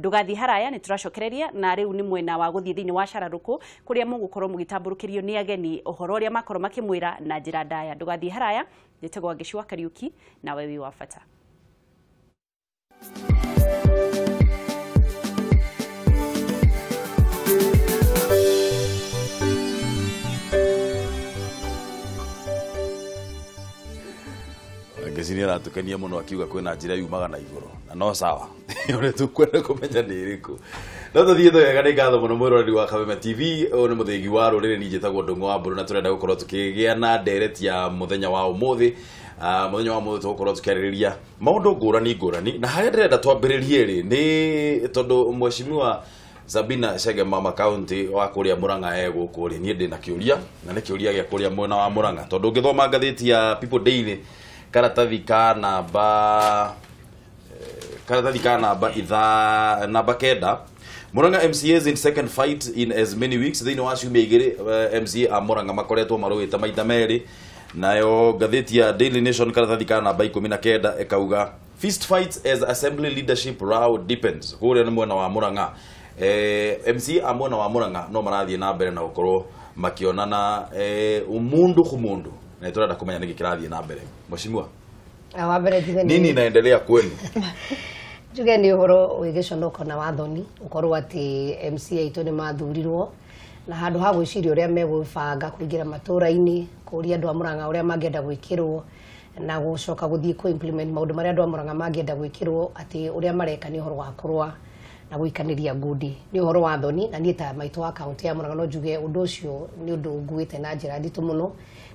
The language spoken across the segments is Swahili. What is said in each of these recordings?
ndugathi haraya ni turacokereria na riu ni mwena wa guthii thiini wa Shararuku kuria mugukorwo mugitamburukirio ni ageni uhoro uria makorwo makimwira na njira ndaya. Ndugathi haraya njitegwa Gicua Kariuki na wewi wa bata. Ngecini aratukania muno akiuga kwina njira yumaga na iguru na no sawa ore tukwenda kumenya ni iriku no tuthie twega ni ngatho muno mwiroreri wa Kameme TV o ni muthigi wa rurire ni njitagwo Ndungu wa Mburu na turenda gukorwo tukigia na ndereti ya muthenya wa umuthi tugukorwo tukiaririria maundu ngurani na haria ndirenda twambiririe ri ni tondu mweshimiwa Sabina Chege Mama County wa kuria Murang'a ego kuri ni ndina kiuria na ni kiuria gia kuria mwena wa Murang'a tondu ngithoma ngatheti ya People Daily karatathi ka namba namba kenda Murang'a MCAs in second fight in as many weeks thini wa ciumia igiri MCA a Murang'a makoretwo maruita maita meri nayo ngatheti ya Daily Nation karatathi ka namba 19 ekauga fist fights as assembly leadership row depends kuria ni mwena wa Murang'a MCA a mwena wa Murang'a no marathie na mbere na gukorwo makionana umundu kumundu na turenda kumenya niki kirathie na mbere mheshimiwa wa mbere nini inaendelea kwenu juge ni uhoro wigiconoko na wathoni ukorwo ati MCA itu ni mathurirwo na handu ha gwiciria uria megubanga kuingira matura-ini kuria andu a Murang'a uria mangenda gwikirwo na gucoka guthii ku implement maundu maria andu a Murang'a mangenda gwikirwo ati uria mareka ni uhoro wa kurwa na guikaniria ngudi ni uhoro wa thoni na ni ta maitu wa kaunti ya Murang'a no juge undu ucio ni undu nguite na njira nditu muno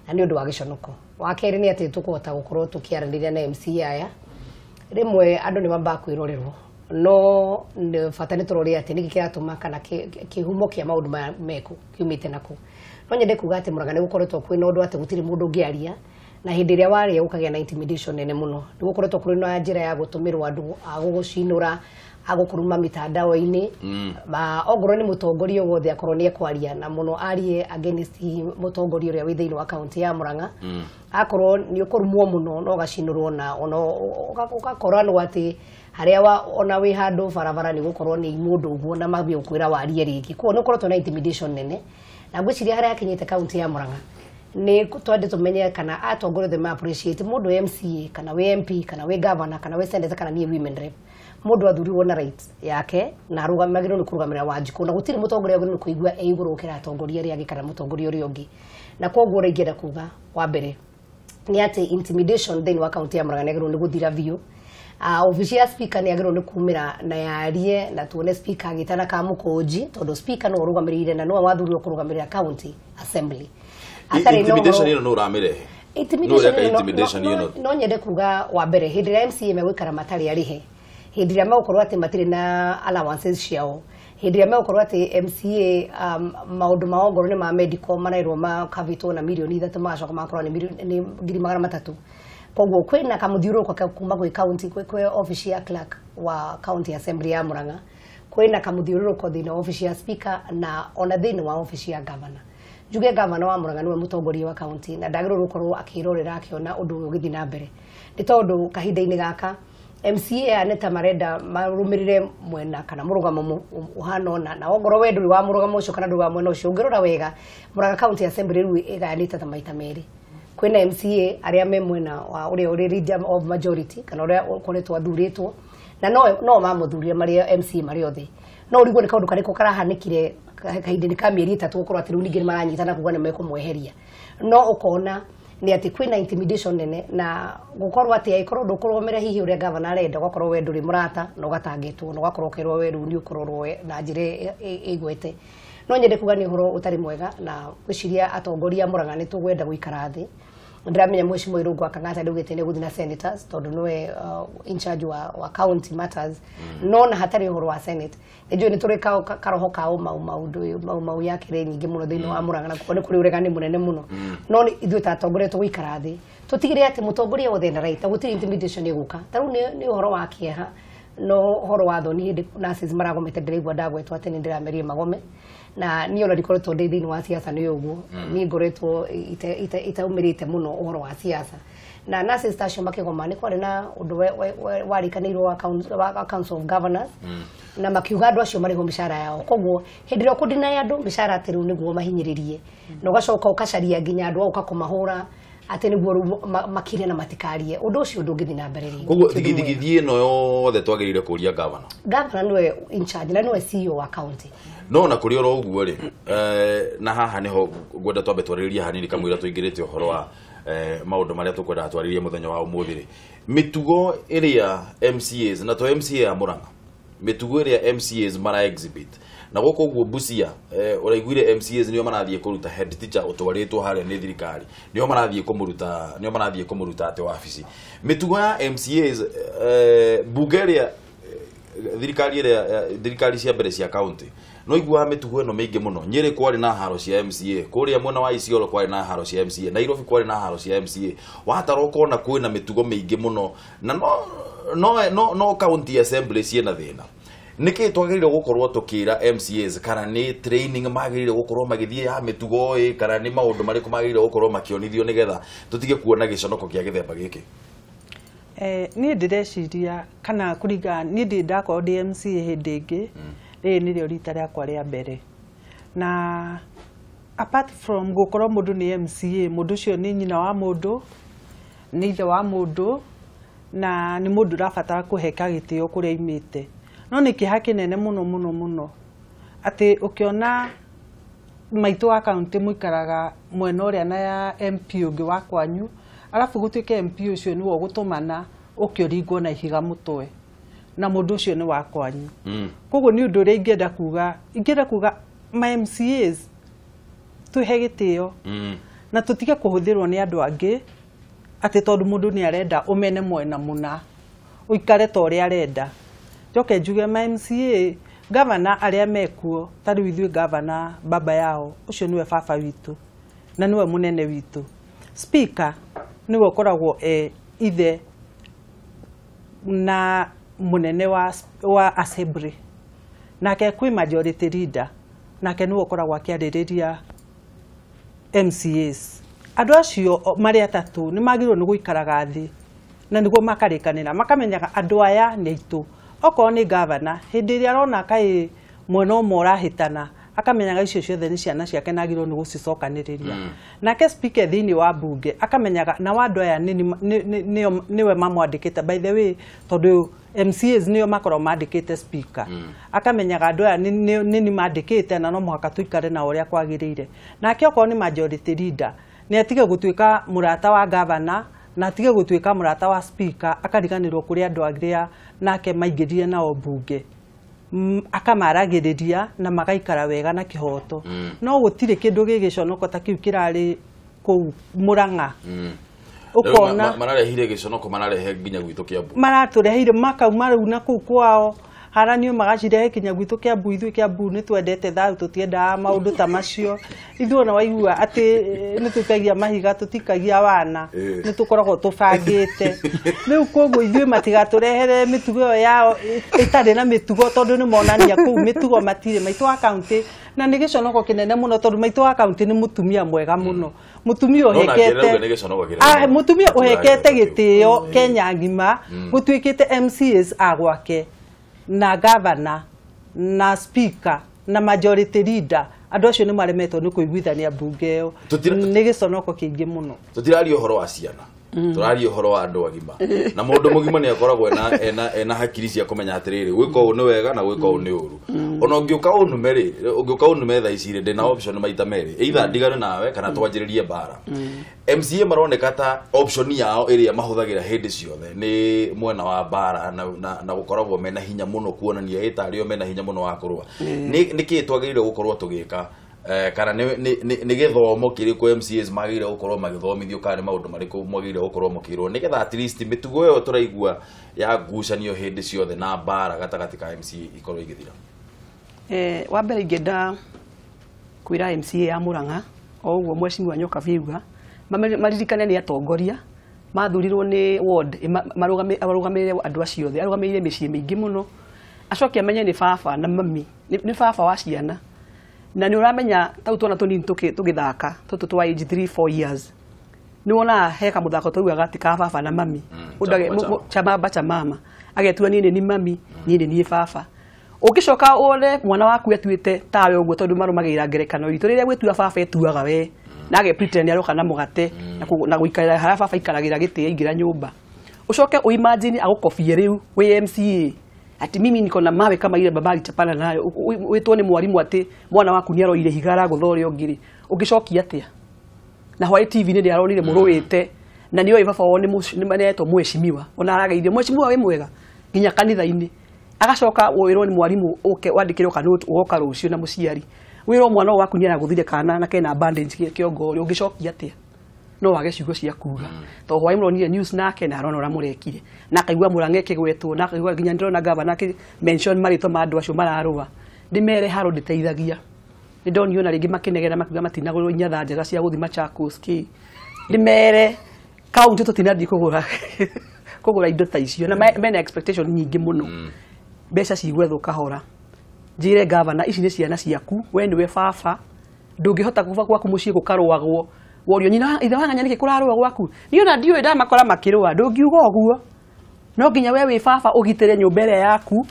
na ni undu wa giconoko wa keri ni ati tukuhota gukorwo tukiaraniria na MCA aya rimwe andu ni mamba kwirorerwo no bata ni turori ati niki kiratuma kana kihumo kia maundu meku kiumite naku no nyende kuga ati Murang'a ni gukoretwo kwina undu ati gutiri mundu ngiaria na hindi iria waria ukagia na intimidation nene muno ni gukoretwo kuri na njira ya gutumirwo andu agugucinura agukuruma mitandao-ini ba ogoro ni mutongoria wothe akorwo ni ekwaria na muno arie against mutongoria uria wi thiini wa county ya Murang'a akorwo ni ukurumwo muno no gacinurwo na ono ugakorwo ati haria ona wi handu barabara ni gukorwo ni mundu uguo na mabio kwira warie ringi ko no korwo na intimidation nene na gwiciria haria akinyite county ya Murang'a ni twende tumenye kana atongoria the appreciate mundu MCA kana we MP kana we governor kana we senator kana ni women rep mundu athuriwo na right yake na arugamagirwo ni kurugamira wanjiku na gutiri mutongoria ni kuigua iguru ukira atongoria ri agikara mutongoria uri ungi na koguo ringira kuga wa mbere ni ati intimidation thini wa county ya Murang'a negirwo ni guthira biu official ya speaker ni agirwo ni kumira na yarie na tuone speaker agitana ka mukonji tondu speaker no urugamirire na no wathuriwo kurugamirira county assembly intimidation no uramire intimidation no nyende kuga wa mbere hindi ya MCA megwikara matari arihe hindi iria magukorwo ati matire na allowances ciao hindi iria magukorwo ati MCA maundu ma ongoro ni ma medical manairwo makavitwo na milioni 3 magacoka makorwo ni milioni 300,000 koguo kwina kamuthiuruko kuma gwi county kwe office ya clerk wa county assembly ya Murang'a kwina kamuthiuruko thini office ya speaker na ona thini wa office ya governor juge governor wa Murang'a niwe mutongoria wa county na ndagirwo gukorwo akirorera akiona undu ugithi na mbere ni tondu kahinda-ini gaka MCA aneta marenda marumirire mwena kana murugamo uhano na ogoro wedu wa murugamo ucio kana nduga mwena ucio ngirora wega Murang'a county assembly ru iganite ta maita meri kwina MCA aria me mwena wa uri region of majority kana uria ukoretwo athuritwo na no mamuthurie mari MC mari othe no urigwo ni kaundu kariko karahanikire kahinda-ini ka mieri 3 gukorwo ati riu ningi maranyitana kuga ni mekumweheria no ukona ni ati kwina intimidation nene na gukorwo ati aikorwo ndukurumira hihi uria governor arenda gukorwo we nduri murata no gatangitwo no gakorwo kirwo we ru ni ukorwo na njire igwete no nyende kuga ni horo utari mwega na gwiciria atongoria Murang'a ni tugwenda guikara thi ndiramenya mheshimiwa Irungu akangata ndugite ni guthi na senators tondu niwe in charge wa county matters no na hatari horo wa senate ndio ni turi karoho kao mau yakire nyingi muno thini wa Murang'a na kuone kuri uregani munene muno no ithuĩ ta atongoria tuguikara thi tutigire ati mutongoria wothe na right gutiri intimidation iguka taru ni horo wa kieha no horo wa thoni hindi nurses maragomete ndiraigua ndagwetwo ati ni ndiramerie magome na ni ona ndikoretwo ndi thiini wa siasa ni uguo ni ngoretwo itaumirite muno horo wa siasa na nurses station makigoma ni kwari na undu warikanirwo wa Council of Governors na makiuga andu acio mariho mishara yao koguo hindi ro kudina andu mishara atiru niguo mahinyiririe no gacoka ukacaria nginya andu ukakumahura ati niguo makire na matikarie undu ucio ndungithi na mbere ringi koguo thigithigithie no yothe twagirire kuria governor niwe in charge na niwe CEO wa county no na kuri oro uguo ri na haha niho gwenda twambe twariria hanini kamwira tuingirite uhoro wa maundu maria tukwenda twaririe muthenya wa umuthi ri mitugo iria MCAs na to MCA ya Murang'a mitugo iria MCAs mara exhibit na goko uguo Busia uraiguire MCAs niyo marathie kuruta head teacher utwaritwo haria ni thirikari niyo marathie kumuruta ate wabici mitugo ya MCAs Bugeria thirikari cia mbere cia county no igua mitugo eno meingi muno Nyeri kwari na haro cia MCA kuria mwena wa Isiolo kwari na haro cia MCA Nairobi kwari na haro cia MCA wataroko na kwina mitugo meingi muno na no county assembly ciena thina niki twagirire gukorwo tukira MCAs kana ni training magirire gukorwo magithie ya mitugo kana ni maundu mariku magirire gukorwo makionithio nigetha tutige kuona giconoko kia githemba giki ni ndireciria kana kuriga ni ndakoro DMCA hindi ingi ni rio rita riakwa ria mbere na apart from gukorwo mundu ni MCA mundu ucio ni nyina wa mundu ni ithe wa mundu na ni mundu rabatara kuheka gitio kuria imite no ni kiha kinene muno ati ukiona maitu wa county muikaraga mwena uria na ya MP ungi wa kwanyu alafu gutuike MP ucio niwo gutumana ukioringwo na ihiga mutwe na mundu ucio ni wa kwanyu koguo ni undu ri ingenda kuga ma MCAs tuhe gitio na tutige kuhuthirwo ni andu angi ati tondu mundu ni arenda umene mwena muna uikare to ri arenda joke njuge ma MCA governor aria mekuo tari ithui governor baba yao ucio niwe baba witu na niwe munene witu speaker niwe koragwo ithe na munene wa assembly nake kwi majority leader nake niwe koragwo akiaririria MCAs andu acio mari atatu ni magirwo ni guikaraga thi na niguo makarikanira makamenyaga andu aya ni itu oko ni governor hindi ria arona kai mwena umwe urahitana akamenyaga icio ciothe ni ciana ciake nagirwo ni gucicokaniriria nake speaker thini wa bunge akamenyaga na wandu aya niwe mamwandikite by the way tondu MCAs niyo makoro mandikite speaker akamenyaga andu aya ni mandikite na no muhaka tuikare na uria kwagirire nake oko ni majority leader ni atige gutuika murata wa governor na atige gutuika murata wa speaker akariganirwo kuri andu agiria nake maingirire na obunge akamaragiriria na magaikara wega na kihoto no gutire kindu gigiconoko ta kiu kirari ku Murang'a ukona mararehire giconoko mararehe nginya gwitu Kiambu maraturehire makauma riu na kuu kwao haranio magacirehe kinya gwitu Kiambu ithui Kiambu ni twendete thau tutienda maundu ta macio ithuo na waigua ati ni tukagia mahiga tutikagia wana ni tukoragwo tubangite riu koguo ithui matigaturehere mitugo yao itari na mitugo tondu ni monania kuu mitugo matire maitu wa county na ni giconoko kinene muno tondu maitu wa county ni mutumia mwega muno mutumia uhekete mutumia uhekete gitio Kenya ngima gutuikite MCAs agwake na governor na speaker na majority leader andu acio ni maremetwo ni kuiguithania bunge yo ni giconoko kiingi muno tutirari uhoro wa ciana turari uhoro wa andu agima na mundu mugima ni akoragwo ena hakiri cia kumenya atiriri gwika uu ni wega na gwika uu ni uru ona ungiuka unume tha ici ndi na option maita meri either ndigane nawe kana twanjiririe bara MCA maroneka ta option yao iria mahuthagira hindi ciothe ni mwena wa bara na gukoragwo mena hinya muno kuonania itario mena hinya muno wa kurua niki twagirire gukorwo tugika kana ni githomo kiriku MCAs magire gukorwo magithomithio kana maundu mariku magire gukorwo mukirwo nigetha at least mitugo yo turaigua ya ngucanio hindi ciothe na bara gatagati ka MCA ikorwo igithira wa mbere ingenda kwira MCA ya Murang'a o uguo mwecimu wa nyoka viuga maririkane ni atongoria mathurirwo nĩ ward marugamĩrĩre andũ acio othe arugamĩrĩire mĩciĩ mĩingĩ mũno acoke amenye nĩ baba na mami nĩ baba wa ciana na nĩ ũramenya tau twana tũnini tũgĩthaka tũtũ twa age 3-4 years nĩ wona he kamũthako tũu gati ka baba na mami chamaba cha mama agetua niĩ nĩ mami niĩ nĩ baba ũngĩcoka ũre mwana waku etuĩte tawe ũguo tondũ marũmagĩrĩra ngerekano iritũ rĩrĩa gwĩtua baba etuaga we na age pretend aroka na mũgate na gũikarĩra harĩa baba ikaragĩra gĩtĩ aingĩra nyũmba ucoke uimagine agũkobie rĩu wĩ MCA ati mimi niko na mawe kama ile babali chapana nayo wetwo nĩ mwarimu ati mwana waku nĩ aroire higara gũthore ongiri ũngĩcokia atĩa na hwaĩ TV nĩ aronire mũrũĩte na nĩ oĩ baba wone nĩ manetwo mweshimiwa ona arageithio mweshimiwa wĩ mwega nginya kanitha-inĩ agacoka wĩrwo nĩ mwarimu ũke wandĩkĩrwo kanũtũ ũgoka rũciũ na mũciari wĩrwo mwana waku nĩ aragũthire kana na kena bandage kĩongo ũngĩcokia atĩa no wage ciugo cia kuga to hwaĩ mũronire news nake na arona mũrekire na akaigua mũrang'e kĩgwetwo na akaigua nginya ndĩrona governor mention marĩtwa ma andũ acio mararũa ndĩmere haro ndĩteithagia nĩ ndonio na rĩngĩ makĩnegera makiuga matinagũrwo inyatha njega cia gũthi Machakos ndĩmere kaunti tũtinathiĩ kũgũra indo ta icio na mena expectation nyingĩ mũno mbeca cigwethwo kahora njĩre governor ici nĩ ciana ciaku we nĩwe baba ndũngĩhota kuva gwaku mũciĩ gũkarũagwo worio nyina ithe wang'anya nĩkĩ kũrarũa gwaku niĩ ona ndiũĩ ndamakora makĩrũa ndũngiuga ũguo no nginya we wĩ baba ũgitĩre nyũmba ĩrĩa yaku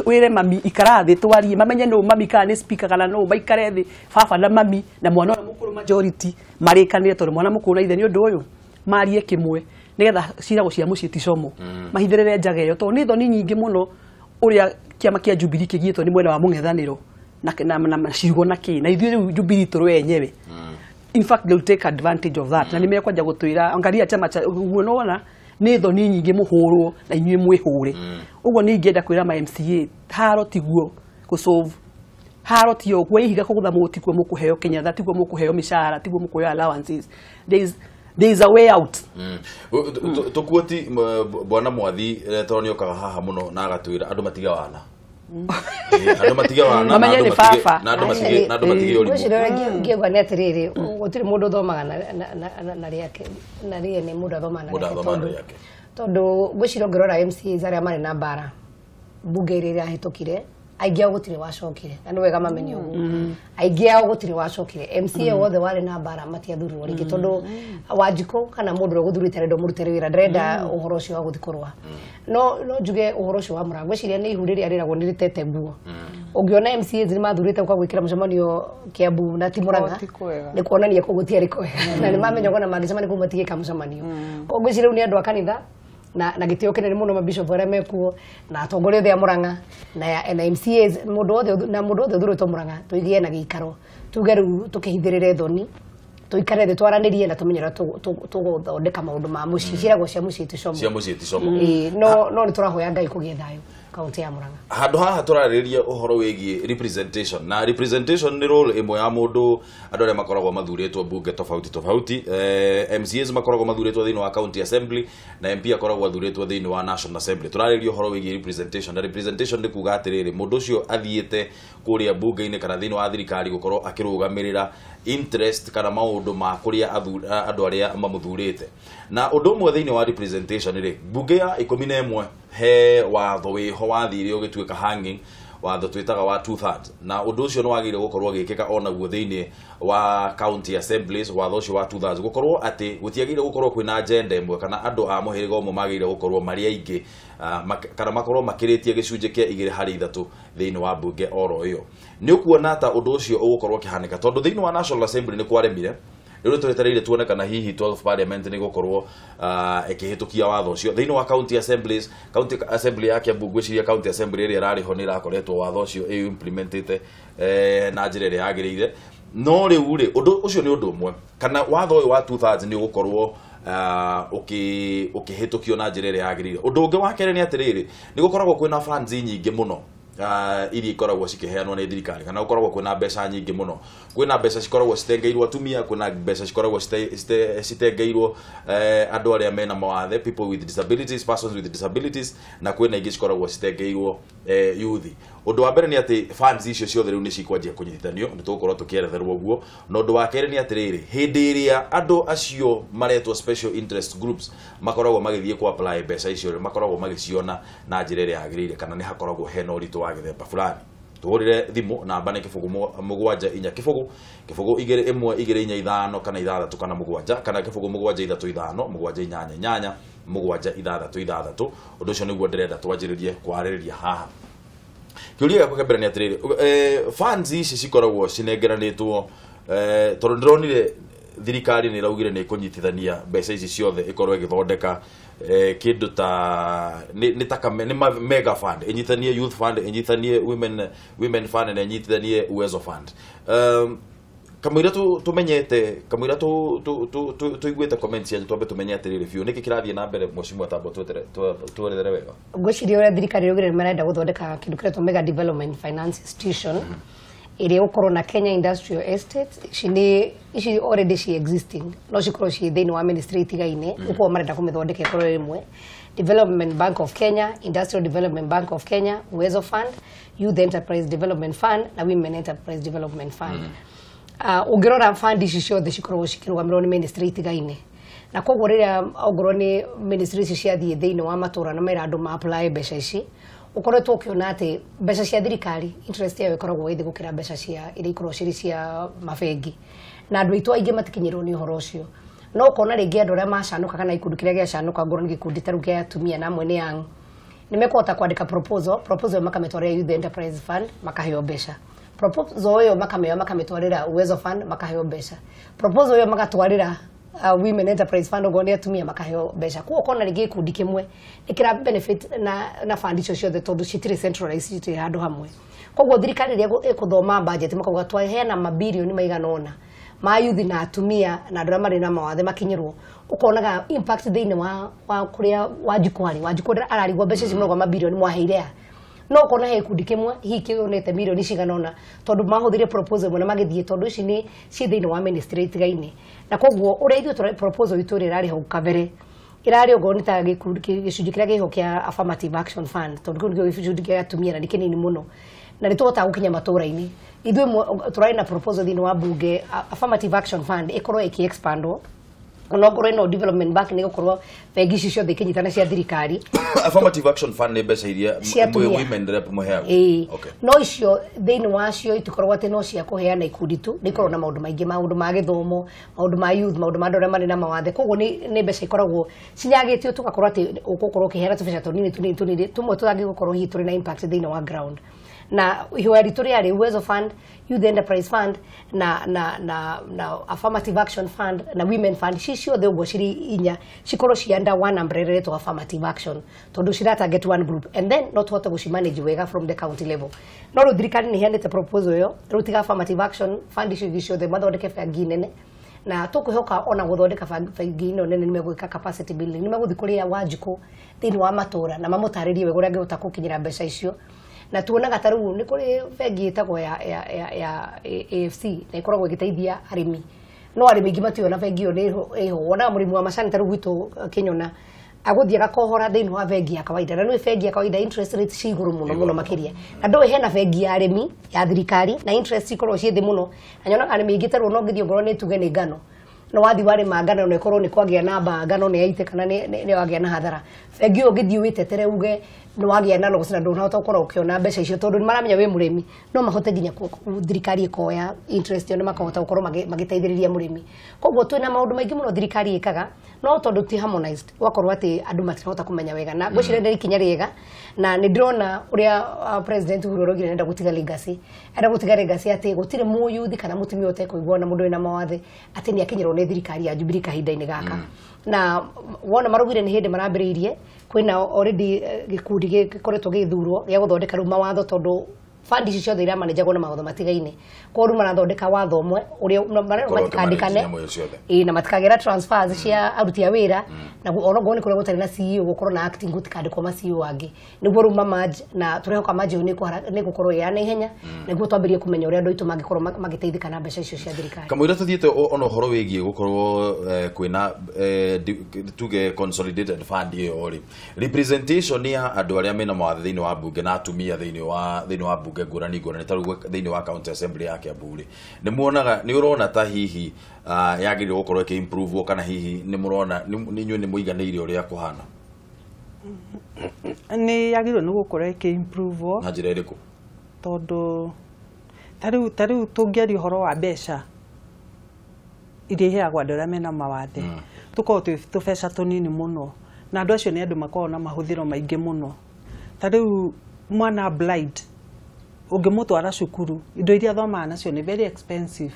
wĩre mami ikara thĩ twarie mamenye nũ mami kana nĩ speaker kana nũ maikare thĩ baba na mami na mwana ũrĩa mũkũrũ majority marĩkanĩre tondũ mwana mũkũrũ na ithe nĩ ũndũ ũyũ marie kĩmwe nĩgetha ciragwo cia mũciĩ ticomo mahithĩrĩre njaga ĩyo tondũ nĩ thoni nyingĩ mũno ũrĩa kĩama kĩa Jubilee kĩgĩĩtwo nĩ mwena wa mũng'ethanĩro na ciugo na kĩ na ithuĩ rĩu Jubilee tũrĩ enyewe in fact they will take advantage of that na nĩ mekwanja gũtwĩra angalia chama cha unaona nĩ thoni nyingĩ mũhũrwo na inyuĩ mwĩhũre ũguo nĩ ingĩenda kwĩra ma MCA haro tiguo gũsolve haro tio kwa ihiga kũgũtha mũti kwa mũkũheo Kenya that tiguo mũkũheo mishahara tiguo mũkũheo allowances there is a way out tukuoti bwana mwathi tondũ nĩ okaga haha mũno na agatwĩra andũ matiga wana andũ matiga wana na andũ matige ũrimũ ngĩgwa nĩ atĩrĩrĩ gũtirĩ mũndũ ũthomaga na rĩake na rĩe nĩ mũndũ athomaga na rĩake tondũ gwĩciria ũngĩrora MCAs arĩa marĩ na mbara mbunge ĩrĩa ĩrahĩtũkire aingĩ ao gũtirĩ wacokire na nĩ wega mamenye ũguo aingĩ ao gũtirĩ wacokire MCA wothe warĩ na mbara matiathurirwo rĩngĩ tondũ Wanjikũ kana mũndũ ũrĩa gũthurĩte arenda mũrutĩre wĩra ndarenda ũhoro ũcio wa gũthi kũrũa no njuge ũhoro ũcio wa Mũrang'a gwĩciria nĩ ihu rĩrĩa rĩragwo nĩ rĩtete nguo ũngĩona MCAs nĩ mathurĩte gũka gwĩkĩra mũcemanio Kiambu na ti Mũrang'a nĩ kuonania kũu gũtiarĩ kwega na nĩ mamenya ona mangĩcemania kũu matigĩka mũcemanio koguo gwĩciria rĩu nĩ andũ a kanitha na gĩtĩo kĩnene mũno mabishop arĩa mekuo na atongoria othe a Mũrang'a na MCAs mũndũ wothe ũthurĩtwo Mũrang'a tũigie na gĩikaro tuge rĩu tũkĩhithĩrĩre thoni tũikare thĩ twaranĩrie na tũmenye tũgũthondeka maũndũ ma mũciĩ ciĩragwo cia mũciĩ ticomo no nĩ tũrahoya Ngai kũgĩe thayũ kaunti ya Mũrang'a handũ haha tũrarĩrĩria ũhoro wĩgiĩ representation na representation nĩ role ĩmwe ya mũndũ andũ arĩa makoragwo mathurĩtwo mbunge tofauti MCAs makoragwo mathurĩtwo thĩinĩ wa county assembly na MP akoragwo athurĩtwo thĩinĩ wa national assembly tũrarĩrĩria ũhoro wĩgiĩ representation na representation nĩ kuga atĩrĩrĩ mũndũ ũcio athiĩte kũrĩa mbunge-inĩ kana thĩinĩ wa thirikari gũkorwo akĩrũgamĩrĩra interest kana maũndũ ma kũrĩa andũ arĩa mamũthurĩte na ũndũ ũmwe thĩinĩ wa representation rĩ mbunge ya 11 he watho wĩho wathire ũgĩtuĩka hanging watho twĩtaga wa 2/3 na ũndũ ũcio nĩ wagĩrĩire gũkorwo gĩkĩka onaguo thĩinĩ wa county assemblies watho ũcio wa 2/3 gũkorwo atĩ gũtiagĩrĩire gũkorwo kwĩna agenda ĩmwe kana andũ a mũhĩrĩga ũmwe magĩrĩire gũkorwo marĩ aingĩ kana makorwo makĩrĩtie gĩcunjĩ kĩa 2/3 thĩinĩ wa mbunge oro ĩyo nĩ ũkuona ta ũndũ ũcio ũgũkorwo kĩhanĩka tondũ thĩinĩ wa national assembly nĩ kwaremire rĩu twetereire tuone kana hihi 12 parliament nĩ gũkorwo ĩkĩhĩtũkia watho ũcio thĩinĩ wa county assemblies county assembly ya Kiambu gwĩciria county assembly ĩrĩa ĩrarĩho nĩ ĩrakoretwo watho ũcio implementĩte na njĩra ĩrĩa yagĩrĩire no rĩu rĩ ũndũ ũcio nĩ ũndũ ũmwe kana watho ũyũ wa 2/3 nĩ ũgũkorwo ũkĩhĩtũkio na njĩra ĩrĩa yagĩrĩire ũndũ ũngĩ wa kerĩ nĩ atĩrĩrĩ nĩ gũkoragwo kwĩna funds nyingĩ mũno iria ikoragwo cikĩheanwo nĩ thirikari kana gũkoragwo kwĩna mbeca nyingĩ mũno kwĩna mbeca cikoragwo citengeirwo atumia kwĩna mbeca cikoragwo citengeirwo andũ arĩa mena mawathe people with disabilities persons with disabilities na kwĩna ingĩ cikoragwo citengeirwo youth undu wa mbere ni ati funds icio ciothe riu ni cikwanjia kunyitithanio ni tugukorwo tukieretherwo guo na undu wa kere ni atiriri hindi iria andu acio maretwo special interest groups makoragwo magithie ku apply mbeca icio makoragwo magiciona na njira iria yagirire kana ni hakoragwo hena uritu wa githemba fulani tuhurire thimu namba ni kibugu mugwanja inya kibugu 2-1-2-5 kana 6 kana mugwanja kana kibugu mugwanja 3-5 mugwanja 8-8 mugwanja 6-6 undu ucio niguo ndirenda twanjiririe kwaririria haha kiuria gakwa kambere ni atiriri funds ici cikoragwo cinengeranitwo tondu ndironire thirikari ni raugire ni kunyitithania mbeca ici ciothe ikorwo igithondeka kindu ta ni mega fund inyithanie youth fund inyithanie women fund na inyithanie uwezo fund kamwira tumenyete kamwira tuiguite comments ya twambe tumenyete review niki kirathie na mbere mheshimiwa Tambo tuwerethere wega ngwiciria uria thirikari yugire marenda guthondeka kindu kiretwo mega development finance institution iria ukorwo na Kenya Industrial Estate ici already she existing no cikorwo ci thini wa ministry itigaine uko marenda kumithondeka ikorwo rimwe Development Bank of Kenya, Industrial Development Bank of Kenya, Uwezo Fund, Youth Enterprise Development Fund na Women Enterprise Development Fund. Ungirora fund ici ciothe cikorwo cikirũgamirwo ni ministry itigaine na koguo riria ongorwo ni ministry ici ciathie thini wa matura na mera andu ma apply mbeca ici ukoretwo ukiona ati mbeca cia thirikari interest yayo ikoragwo ithi gukira mbeca cia iria ikorwo ciri cia mabengi na andu aitu aingi matikinyirwo ni uhoro ucio no ukona ringi andu aria macanuka kana ikundi kiria giacanuka ngorwo ni gikundi taru kia atumia na amwe ni yang nimekota kwandika proposal makametwarira Youth Enterprise Fund makaheo mbeca proposal yo makametwarira Uwezo Fund makaheo mbeca proposal yo magatwarira Women Enterprise Fund ngoni atumia makaheo mbeca kuo kona ringi ikundi kimwe ikira benefit na fund icio ciothe tondu citire centralized citire handu hamwe koguo thirikari ria ikuthoma budget makauga twaheana mabilioni maiganona ma youth na atumia na andu mari na mawathe makinyirwo ukonaga impact thini wa kuria wajukwari ararigwa mbeca ici mnogo mabilioni mwaheire no kona he kundi kimwe hiki onete milioni ciganona tondu mahuthire proposal mwana magithie tondu ici ni ci thini wa ministry itigaine na koguo uria ithu proposal itu rirari hau kabere irari ogoni ta gicunji kiria giho kia affirmative action fund tondu ndio gicunji kia atumia na ni kinini muno na nitota gukinya matura-ini ithu turaina proposal thini wa bunge affirmative action fund ikorwo iki expandwo no ngoro ino development bank ni gukorwo bengi ici ciothe ikinyitana cia thirikari affirmative action fund ni mbeca iria women rep muheaga okay no icio thini wacio itukorwo ati no cia kuheana ikundi tu nikorwo na maundu maingi maundu ma githomo maundu ma youth maundu ma ndore mari na mawathe koguo ni mbeca ikoragwo cinyagitio tugakorwo ati ukukorwo ukihera tubeca tunini tumwe tutangi gukorwo hi turi na impact thini wa ground na hiwari turi ari Uwezo Fund, Youth Enterprise Fund na Affirmative Action Fund na Women Fund cicio the ugo ciri inya cikorwo ci under one umbrella to affirmative action tondu cira target one group and then not what to manage wega from the county level no ro thirikari ni hiandite proposal yo rutiga affirmative action fund cicio the mathondeke bengi nene na tukuhoka ona guthondeka bengi no nene nimegwika capacity building nimeguthi kuria Wanjiku thini wa matura na mamutaririe wega uria ngihota gukinyira mbeca icio na tuonaga taru ni kuri bengi itagwo ya AFC na ikoragwo igiteithia arimi no arimi ingi mationa bengi yo ni wona murimu wa macani taru gwitu Kinyona aguthie gakohora thini wa bengi ya kawaida na no bengi ya kawaida interest rate ci iguru muno makiria na ndo hena bengi ya arimi ya thirikari na interest ikorwo ci thi muno na nyonaga arimi ingi taru no ngithio ngoro ni tuge ni ngano no wathi wari mangano no ikorwo ni kwagia namba ngano ni yaite kana ni wagia na hathara bengi yo ngithio witetere uge no wagia na no cina ndona utakora ukiona mbeca icio tondu maramenya we murimi no mahote nginya thirikari ikoya interest yo ni makahota gukorwo magiteithiriria murimi koguo twina maundu maingi muno thirikari ikaga no tondu ti harmonized wakorwo ati andu matirahota kumenya wega na gwicire ndari kinya riega na ni ndrona uria president Uhuru Rogire nenda gutiga legacy ati gutire muyuthi kana mutumia ote kuigwa na mundu ina mawathe ati ni akinyirwo ni thirikari ya Jubilee kahinda-ini gaka na wona marugire ni hindi marambiriirie kwina already gikundi gikoretwo githurwo gya guthondeka ru mawatho tondu fandi icio ciothe iramanejagwo na maũndũ matigaine koru marathondeka watho ũmwe ũrĩa matikandĩkane na matikagera transfers cia aruti a wĩra na onogo nĩ kũrĩa gũtarĩ na CEO gũkorwo na acting gũtikandĩkwo ma CEO angĩ nĩguo rĩu mamanji na tũrehoka manji nĩ gũkorwo ya na ihenya nĩguo twambĩrĩrie kũmenya ũrĩa andũ aitũ mangĩkorwo magĩteithĩka na mbeca icio cia thirikari. Kamũira tũthiĩte ona ũhoro wĩgiĩ gũkorwo kwĩna tuge consolidated fund ĩyo rĩ representation ya andũ arĩa mena mawatho thĩinĩ wa bunge na atumia thĩinĩ wa bunge ngũrani tarĩu thĩinĩ wa county assembly ya Kiambu rĩ nĩ muonaga nĩ ũrona ta hihi yagĩrĩirwo gũkorwo ĩkĩ-improve kana hihi nĩ mũrona nĩ inyuĩ nĩ mũiganĩire ũrĩa kũhana? Nĩ yagĩrĩirwo nĩ gũkorwo ĩkĩ-improve na njĩra ĩrĩkũ? Tondũ tarĩu tũngĩaria ũhoro wa mbeca iria iheagwo andũ arĩa mena mawathe tũkorwo tũbeca tũnini mũno na andũ acio nĩ andũ makoragwo na mahũthĩro maingĩ mũno. Tarĩu mwana blind ũngĩmũtwara cukuru indo iria thomaga nacio nĩ very expensive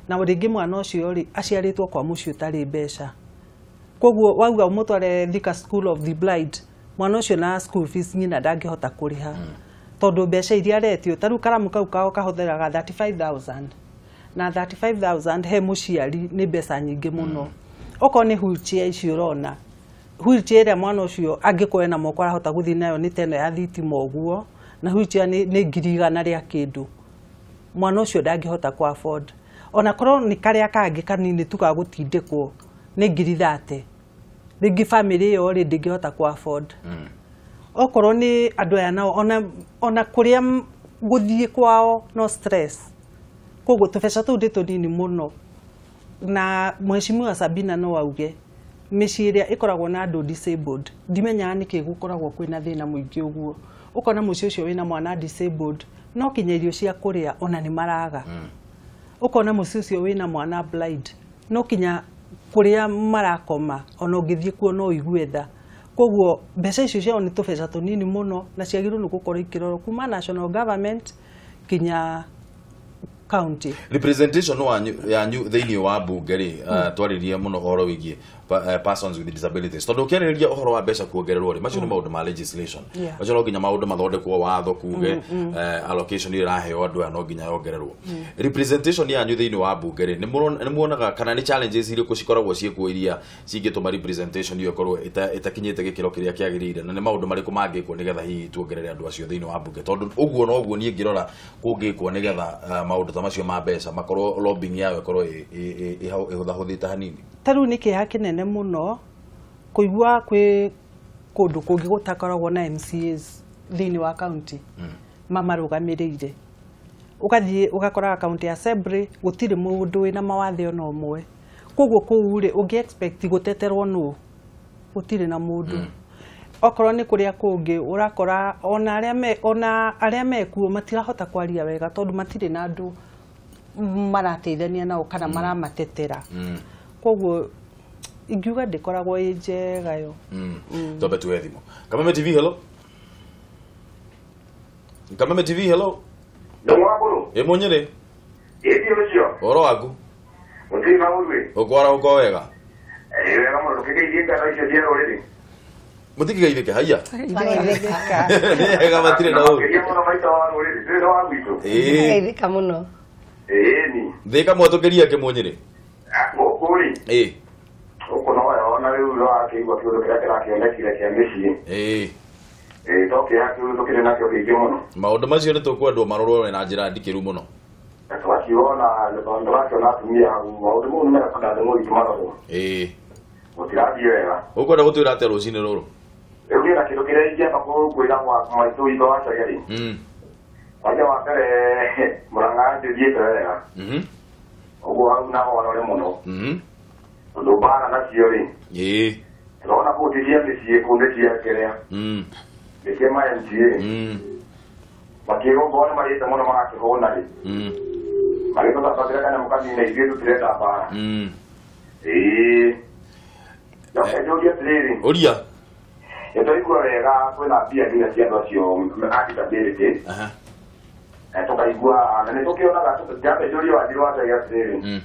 na rĩngĩ mwana ũcio rĩ aciarĩtwo kwa mũciĩ ũtarĩ mbeca koguo wauga ũmũtware Thika School of the Blind mwana ũcio na school fees nyina ndangĩhota kũrĩha tondũ mbeca iria aretio tarĩu karamu kau kao kahũthĩraga 35,000 na 35,000 he mũciari nĩ mbeca nyingĩ mũno. Okorwo nĩ wheelchair icio ũrona wheelchair ĩrĩa mwana ũcio angĩkorwo na moko arahota gũthiĩ nayo nĩ teno ya thitima ũguo na wheelchair nĩ 100 rĩa kĩndũ mwana ũcio ndangĩhota ku afford ona korwo nĩ karĩa kangĩ kanini tu gagũtindĩkwo nĩ 30,000 rĩngĩ family ĩyo rĩ ndĩngĩhota ku afford. Okorwo nĩ andũ aya nao ona kũrĩa gũthiĩ kwao no stress koguo tũbeca tũu ndĩ tũnini mũno na Mheshimiwa Sabina no auge mĩciĩ ĩrĩa ĩkoragwo na andũ disabled ndimenyaga nĩkĩ gũkoragwo kwĩna thĩna mũingĩ ũguo ũkona mũciĩ ũcio wĩna mwana disabled no kinya irio cia kũrĩa ona nĩ maraga ũkona mũciĩ ũcio wĩna mwana blind no kinya kũrĩa marakoma ona ũngĩthiĩ kuo no igue tha koguo mbeca icio ciao nĩ tũbeca tũnini mũno na ciagĩrĩirwo nĩ gũkorwo ikĩrorwo kuma national government kinya county. Representation yanyu thĩinĩ wa bunge rĩ twaririe mũno ũhoro wĩgiĩ persons with disabilities tondũ ũkĩarĩrĩria ũhoro wa mbeca kuongererwo rĩ macio nĩ maũndũ ma legislation macio no nginya maũndũ mathondekwo watho kuge allocation ĩraheo andũ aya no nginya yongererwo. Representation yanyu thĩinĩ wa bunge rĩ nĩ muonaga kana nĩ challenges irĩkũ cikoragwo ciĩkuo iria cingĩtũma representation ĩyo ĩkorwo ĩtakinyĩte gĩkĩro kĩrĩa kĩagĩrĩire na nĩ maũndũ marĩkũ mangĩkwo nĩgetha hihi tuongerere andũ acio thĩinĩ wa bunge tondũ ũguo no ũguo niĩ ngĩrora kũngĩkwo nĩgetha maũndũ ta macio ma mbeca makorwo lobbying yayo ĩkorwo ĩhũthahũthĩte hanini. Tarĩu nĩ kĩeha kĩnene mũno kũigua kwĩ kũndũ kũngĩ gũtakoragwo na MCAs thĩinĩ wa county mamarũgamĩrĩire ũgathiĩ ũgakoraga county assembly gũtirĩ mũndũ wĩna mawathe ona ũmwe koguo kũu rĩ ũngĩ expect gũteterwo nũ gũtirĩ na mũndũ. Okorwo nĩ kũrĩa kũngĩ ũrakora ona arĩa mekuo matirahota kwaria wega tondũ matirĩ na andũ marateithania nao kana maramatetera koguo ingiuga ndĩkoragwo ĩ njega yo. Twambe tuoe thimũ. Kameme TV hello. Kameme TV hello. Mũnyere. Ũhoro waku? Ũkwara wega? Mũtikigeithĩke haiya. Ega matirĩ na ũru. Geithĩka mũno. Thĩka mwatũkĩria kĩmũnyĩrĩ. Ũkũ no ona rĩu no akĩigua kĩũndũ kĩrĩa kĩrakĩonekire kĩa mĩciĩ. Tokĩra kĩũndũ kĩrĩ nakĩo kĩingĩ mũno. Maũndũ macio nĩ tũkwendwo marorwo na njĩra ndikĩru mũno. Twakiona maũndũ macio na atumia hau maũndũ mau nĩmarabatara mũritũ marorwo. Gũtirathiĩ wega. Ũkwenda gũtwĩra atĩa rũcinĩ rũrũ? Rĩu nĩ na kĩndũ kĩrĩa ingĩamba kwĩra maitũ itũ wa Cageri. Wanja wa mbere Mũrang'a ndĩthiĩte wega. Ũguo hau naho warore mũno. Tondũ mbara nacio rĩ tũrona mbũti cia mĩciĩ kũu nĩ ciakerea nĩ cia ma-MCA makĩrũngwo nĩ marĩte mũno magakĩhũna rĩ magĩtũthabatĩra kanyamũ kanini ithuĩ tũtirenda mbara. Njoke njũrie atĩrĩrĩ ũria nĩtwaigua wega kwĩna mbia nginya cia andũ acio a disability tũkaigua na nĩtũkĩonaga njambe njũrie Wanjiru wa Ngai atĩrĩrĩ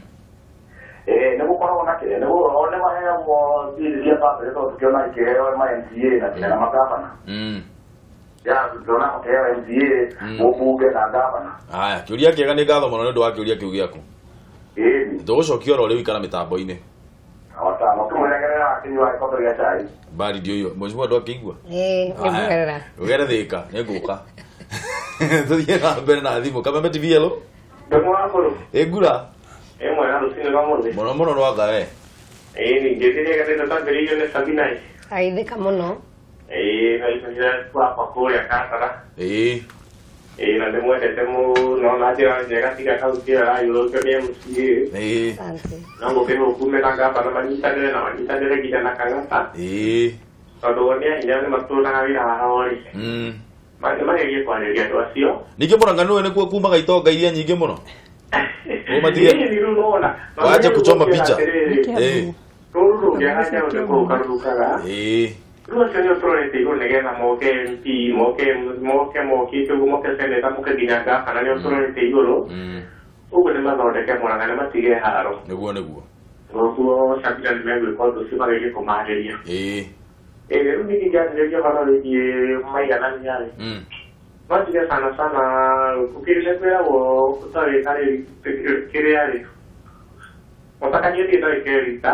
nĩ gũkoragwo na kĩrĩa nĩ maheagwo thirĩ cia bamĩrĩ tondũ tũkĩona ikĩheo ma MCA na magavana ya ndona okeo MCA mubunge na gavana Aya, kiuria kiega ni ngatho muno ni ndu wa kiuria kiu giaku. Ndugucokia oro riu ikara mitambo-ini. Awata mutumweregerera akinywa ikondo gia chai. Bari ndio iyo. Mheshimiwa ndu akigua. Nĩmũgerera. Ugere thika, ni nguka. Tuthie na mbere na thimu. Kameme TV hello. Ndemwakuru. Ngura. Mwena rucini rwa muthi. Muno muno rwaga Ni ngĩthiĩ gatete tambĩrĩirio nĩ Sabina. Aithĩka mũno. Na icio kwapa kũrĩa Kasara. Na ndĩmwendete mũno na njĩra njega tiga kauntĩ ĩyo yayũrũkio nĩ MCA. No ngũkĩrwo kume na ngabana manyitanĩre nginya na Kang'ata. Tondũ o nĩ ahinya nĩ matũraga wĩra wao-rĩ. Magerie kwarĩria andũ acio. Ningĩ Mũrang'a nĩwe nĩkuo kumaga itonga iria nyingĩ mũno. Waje kuchoma picha. Rũrũ rũngĩaga nĩ kũrũkarũkaga. Rũcio nĩ ũtũrorete igũrũ nĩgetha moke MP, mokĩte ũguo moke seneta moke nginya ngabana nĩ ũtũrorete igũrũ. Ũguo nĩ mathondeke Mũrang'a nĩ matige haro. Nĩguo. Ũguo Sabina nĩ megwĩka ũndũ ũcio magerie kũmaarĩria. Rĩu ningĩ ingĩarĩrĩria ũhoro wĩgiĩ maiganania-rĩ. Matige sana kukirire kwĩragwo ũtawĩka kĩrĩa-rĩ ũtakanie thiĩ ndagĩkerita.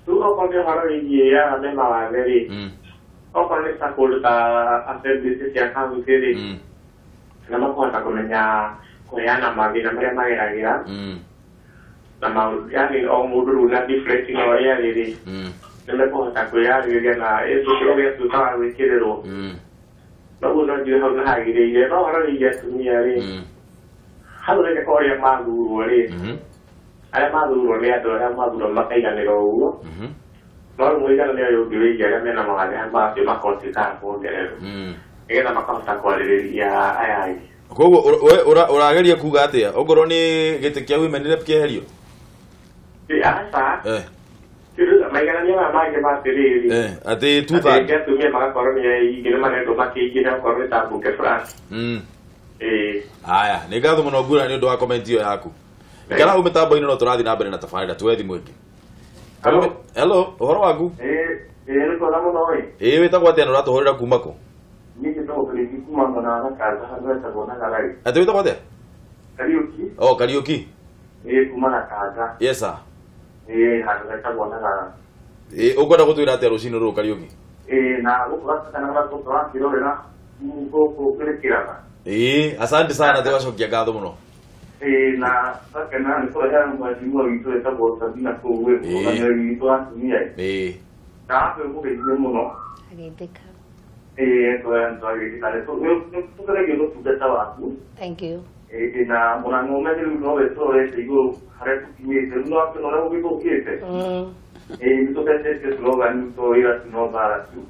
Rĩu okorwo nĩ ũhoro wĩgiĩ arame mawathe-rĩ, okorwo nĩ ta kũruta assemblies cia kaunti-rĩ, na makũhota kũmenya kũheana mathĩna marĩa mageragĩra na yani o mũndũ rĩu na different na ũrĩa rĩrĩ nĩ mekũhota kwĩyarĩrĩria na ũrĩa tũtaga gwĩkĩrĩrwo. Noguo no njuge hau nĩ hagĩrĩire. No ũhoro wĩgiĩ atumia-rĩ, hau rĩngĩ ko ũrĩa mathurwo-rĩ, arĩa mathurwo nĩ andũ arĩa mathurwo makaiganĩra ũguo. No rĩu mũiganania ũyũ ũngĩ wĩgiĩ arĩa mena mawathe macio makohotekaga kuongererwo nĩgetha makahota kwarĩrĩria aya angĩ. Koguo ũrageria kuga atĩa ongorwo nĩ gĩtĩ kĩa women rep kĩeherio? Aca maiganania maya mangĩ matĩrĩrĩ atĩ two-thirds atumia magakorwo nĩ aingĩ nĩ marendwo makĩingĩre okorwo nĩ ta mbunge fulani. Aya, nĩ ngatho mũno Ngura nĩ ũndũ wa komenti ĩyo yaku. Ikara hau mĩtambo-inĩ no tũrathiĩ na mbere na tabarĩra tuwe thimũ ĩngĩ. Hello, ũhoro waku? Nĩ kwega mũno-ĩ. Wĩtagwo atĩa na ũratũhũrĩra kuma kũ? Niĩ njĩtagwo Kariuki kuma mwena wa Gakanja handũ hetagwo na Garai. Atĩ wĩtagwo atĩa? Kariuki. Kariuki. Kuma Gakanja. Yes sir. Handũ hetagwo na Garai. Ũkwenda gũtwĩra atĩa rũcinĩ rũrũ Kariuki? Na gũkũ gatukana gũkũ tũrakĩrorera gũkũ kĩrĩkĩraga. Asante sana tũgacokia ngatho mũno. Na sakena nĩ kũrehera mheshimiwa witũ wĩtagwo Sabina kũu mũrũgamĩrĩri witũ wa atumia. Na hapo mũgeithie mũno. Agĩthĩka. Twagĩthĩka tũgeregie ũtungata waku. Thank you. Na Mũrang'a ũmenye rĩu no wĩtũrorete igũrũ harĩa tũkinyĩte rĩu no akĩona ũrĩa gũgĩthũkĩte. Nĩ tũcenjetie slogan tũwĩra tu no mbara tu.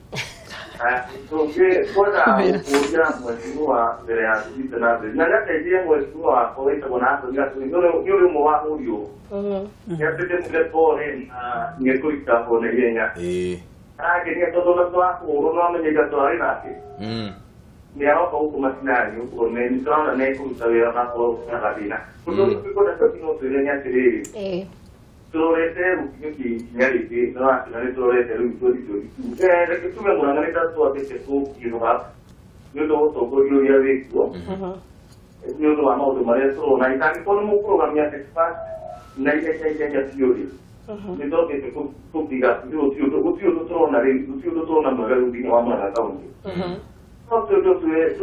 Kwenda kũria mheshimiwa mbere ya tũthiĩte na mbere na rĩateithie mheshimiwa wakwa wĩtagwo na Anthony Gathuri nĩ ũrĩ ũmwe wa mũriũ. Nĩatũtĩmũre pole na nĩekũruta ho na ihenya. Angĩnia tondũ na twakũhũrwo no amenye ngatwarĩ nake. Nĩaroka gũkũ macinani ũguo nĩ tũrona nĩekũruta wĩra na kũrũta gathĩna. Ũndũ ũcio kwenda tũtino twĩre nĩ atĩrĩrĩ. Turorete ikinya rĩngĩ no akĩna nĩ turorete rĩu tũthiĩ reke tuge Mũrang'a nĩ tatwambĩte kũkiuga nĩ ũndũ wa ũtongoria ũrĩa wĩkuo nĩ ũndũ wa maũndũ marĩa tũrona itangĩkorwo nĩ mũkũrũgamia expert na ihenya biũ-rĩ nĩ twambĩte kũkiga gũtirĩ ũndũ tũrona rĩu gũtirĩ ũndũ tũrona mwega rĩu thĩinĩ wa Mũrang'a kaũntĩ. No twĩrĩ tondũ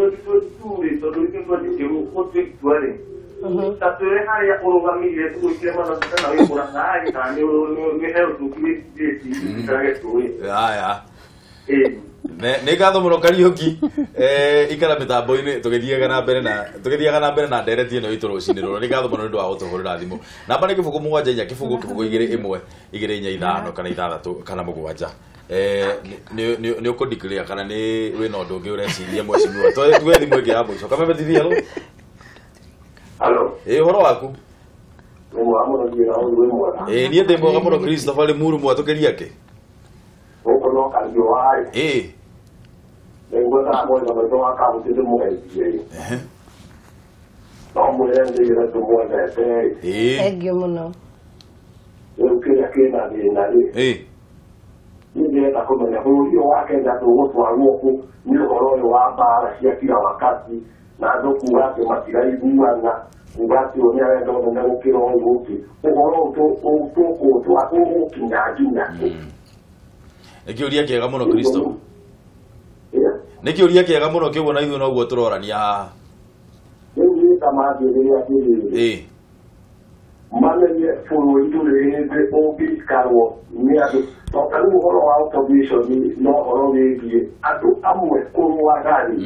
ithuĩ twathiĩ gũtua itua-rĩ ta twĩre harĩa ũrũgamĩrire tũgwĩkire mathabu kana wĩ Mũrang'a kana nĩ heo tũkirĩtie ikarage tũĩ. Aya. Nĩ ngatho mũno Kariuki. Ikara mĩtambo-inĩ tũgĩthiaga na mbere na ndereti ĩno itũ rũcinĩ rũrũ. Nĩ ngatho mũno nĩ ũndũ wa gũtũhũrĩra thimũ. Namba nĩ kĩbũgũ 74 kĩbũgũ 2 1 2 4 5 kana 6 kana 7. Nĩ ũkũndikĩrĩra kana nĩ wĩna ũndũ ũngĩ ũreciria mheshimiwa. Tuwe thimũ ĩngĩ ya mũico. Kameme TV hello. Halo. Ũhoro waku? Nĩ mwega mũno nginya ũyũ wĩ mwega. Niĩ ndĩ mwega mũno Christopher Limuru mwatũkĩria kĩ? Gũkũ no Kariuki. Nĩngwenda mwena maitũ wa kaũntĩ ndĩmũgeithie. No mwĩre nĩgetha tũmwendete. Thengiũ mũno. Rĩu kĩrĩa kĩna thĩna-rĩ. Niĩ ndĩrenda kũmenya bũrũri ũyũ wa Kenya tũgũtwarwo kũ nĩ ũhoro ũyũ wa mbara cia kila wakati na andũ kuga atĩ matiraiguana kuga atĩ ũyũ nĩarenda ũnene gũkĩra ũyũ ũngĩ ũhoro ũgũkinya nginya nĩ kĩũria kĩega mũno Kristo nĩ kĩũria kĩega mũno kĩguo na ithuĩ noguo tũrorania haha rĩu nĩ ta mangĩrĩria atĩrĩrĩ mamenye bũrũri ndũrĩ hĩndĩ ũngĩikarwo nĩ andũ tondũ rĩu ũhoro wa opposition no ũhoro wĩgiĩ andũ amwe kũrũaga-rĩ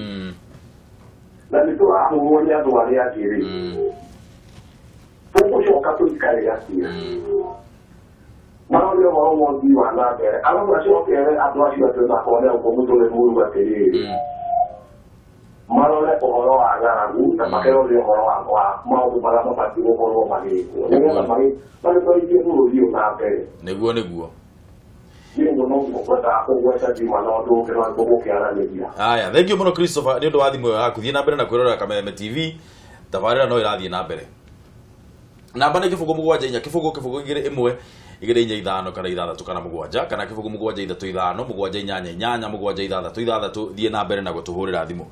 na nĩ tũrahũrwo nĩ andũ arĩa angĩ-rĩ tũgũcoka tũikare atĩa marore ũhoro wa ũthii wa na mbere arĩa macokere andũ acio atĩ makone ũkũmũ tũrĩ mũru atĩrĩrĩ marore ũhoro wa ng'aragu na makerore ũhoro wa maũndũ marĩa mabatiĩ gũkorwo magĩkwo nĩgetha magĩtwarithie bũrũri ũyũ na mbere nĩguo aya thengiũ mũno Christopher nĩ ũndũ wa thimũ ĩyo yaku thiĩ na mbere na kwĩrorera Kameme TV tabarĩra no ĩrathiĩ na mbere namba nĩ kĩbũgũ mũgwanja inya kĩbũgũ igĩrĩ ĩmwe igĩrĩ inya ithano kana ithathatũ kana mũgwanja kana kĩbũgũ mũgwanja ithatũ ithano mũgwanja inyanya inyanya mũgwanja ithathatũ ithathatũ thiĩ na mbere na gũtũhũrĩra thimũ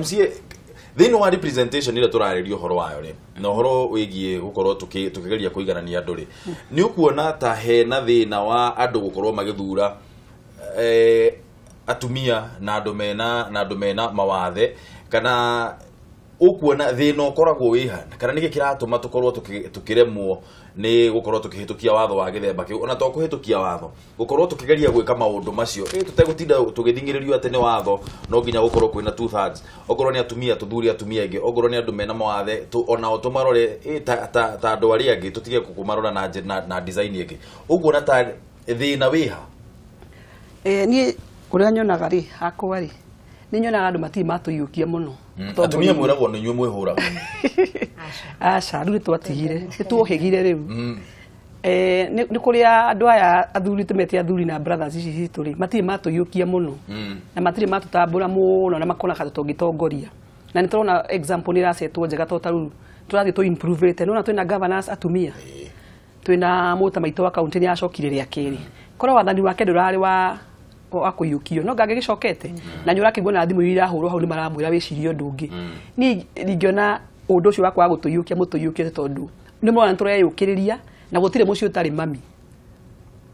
MCA thĩinĩ wa representation ĩrĩa tũrarĩria ũhoro wayo rĩ na ũhoro wĩgiĩ gũkorwo tũkĩgeria kũiganania andũ rĩ nĩ ũkuona ta hena thĩna wa andũ gũkorwo magĩthura atumia na andũ mena mawathe kana ukuona thĩna ũkoragwo wĩha kana nĩkĩ kĩratũma tũkorwo tũkĩremwo nĩ gũkorwo tũkĩhĩtũkia watho wa gĩthemba kĩu ona to kũhĩtũkia watho gũkorwo tũkĩgeria gwĩka maũndũ macio tũtegũtinda tũgĩthingĩrĩrio atĩ nĩ watho no nginya gũkorwo kwĩna 2/3 okorwo nĩ atumia tũthuuri atumia aingĩ okorwo nĩ andũ mena mawathe onao tũmarore ta andũ arĩa angĩ tũtige kũmarora na design ĩngĩ ũguona ta thĩna wĩha niĩ ũrĩa nyonaga rĩ hakwa rĩ nĩ nyonaga andũ matirĩ matũiyũkia mũno atumia mwĩragwo nĩ inyuĩ mwĩhũraga aca rĩu nĩtwatigire nĩtuohĩgire rĩu nĩ kũrĩa andũ aya athuri tũmete athuri na brothers ici citũ rĩ matirĩ matũiyũkia mũno na matirĩ matũtambũra mũno na makona kana tũngĩtongoria na nĩ tũrona example nĩ ĩracetwo njega tondũ rĩu tũrathiĩ tũ improve ĩte nona twĩna governors atumia twĩna mũta maitũ wa kaunti nĩ acokire rĩa kerĩ korwo wathani wake ndũrarĩ wa akũiyũkio no ngagĩgĩcokete na nĩ ũrakĩigua na thimũ iria irahũrwo hau nĩ maramwĩra wĩcirie ũndũ ũngĩ niĩ ndingĩona ũndũ ũcio wakwa gũtũiyũkia mũtũiyũkie tondũ nĩ mwana tũreyũkĩrĩria na gũtirĩ mũciĩ ũtarĩ mami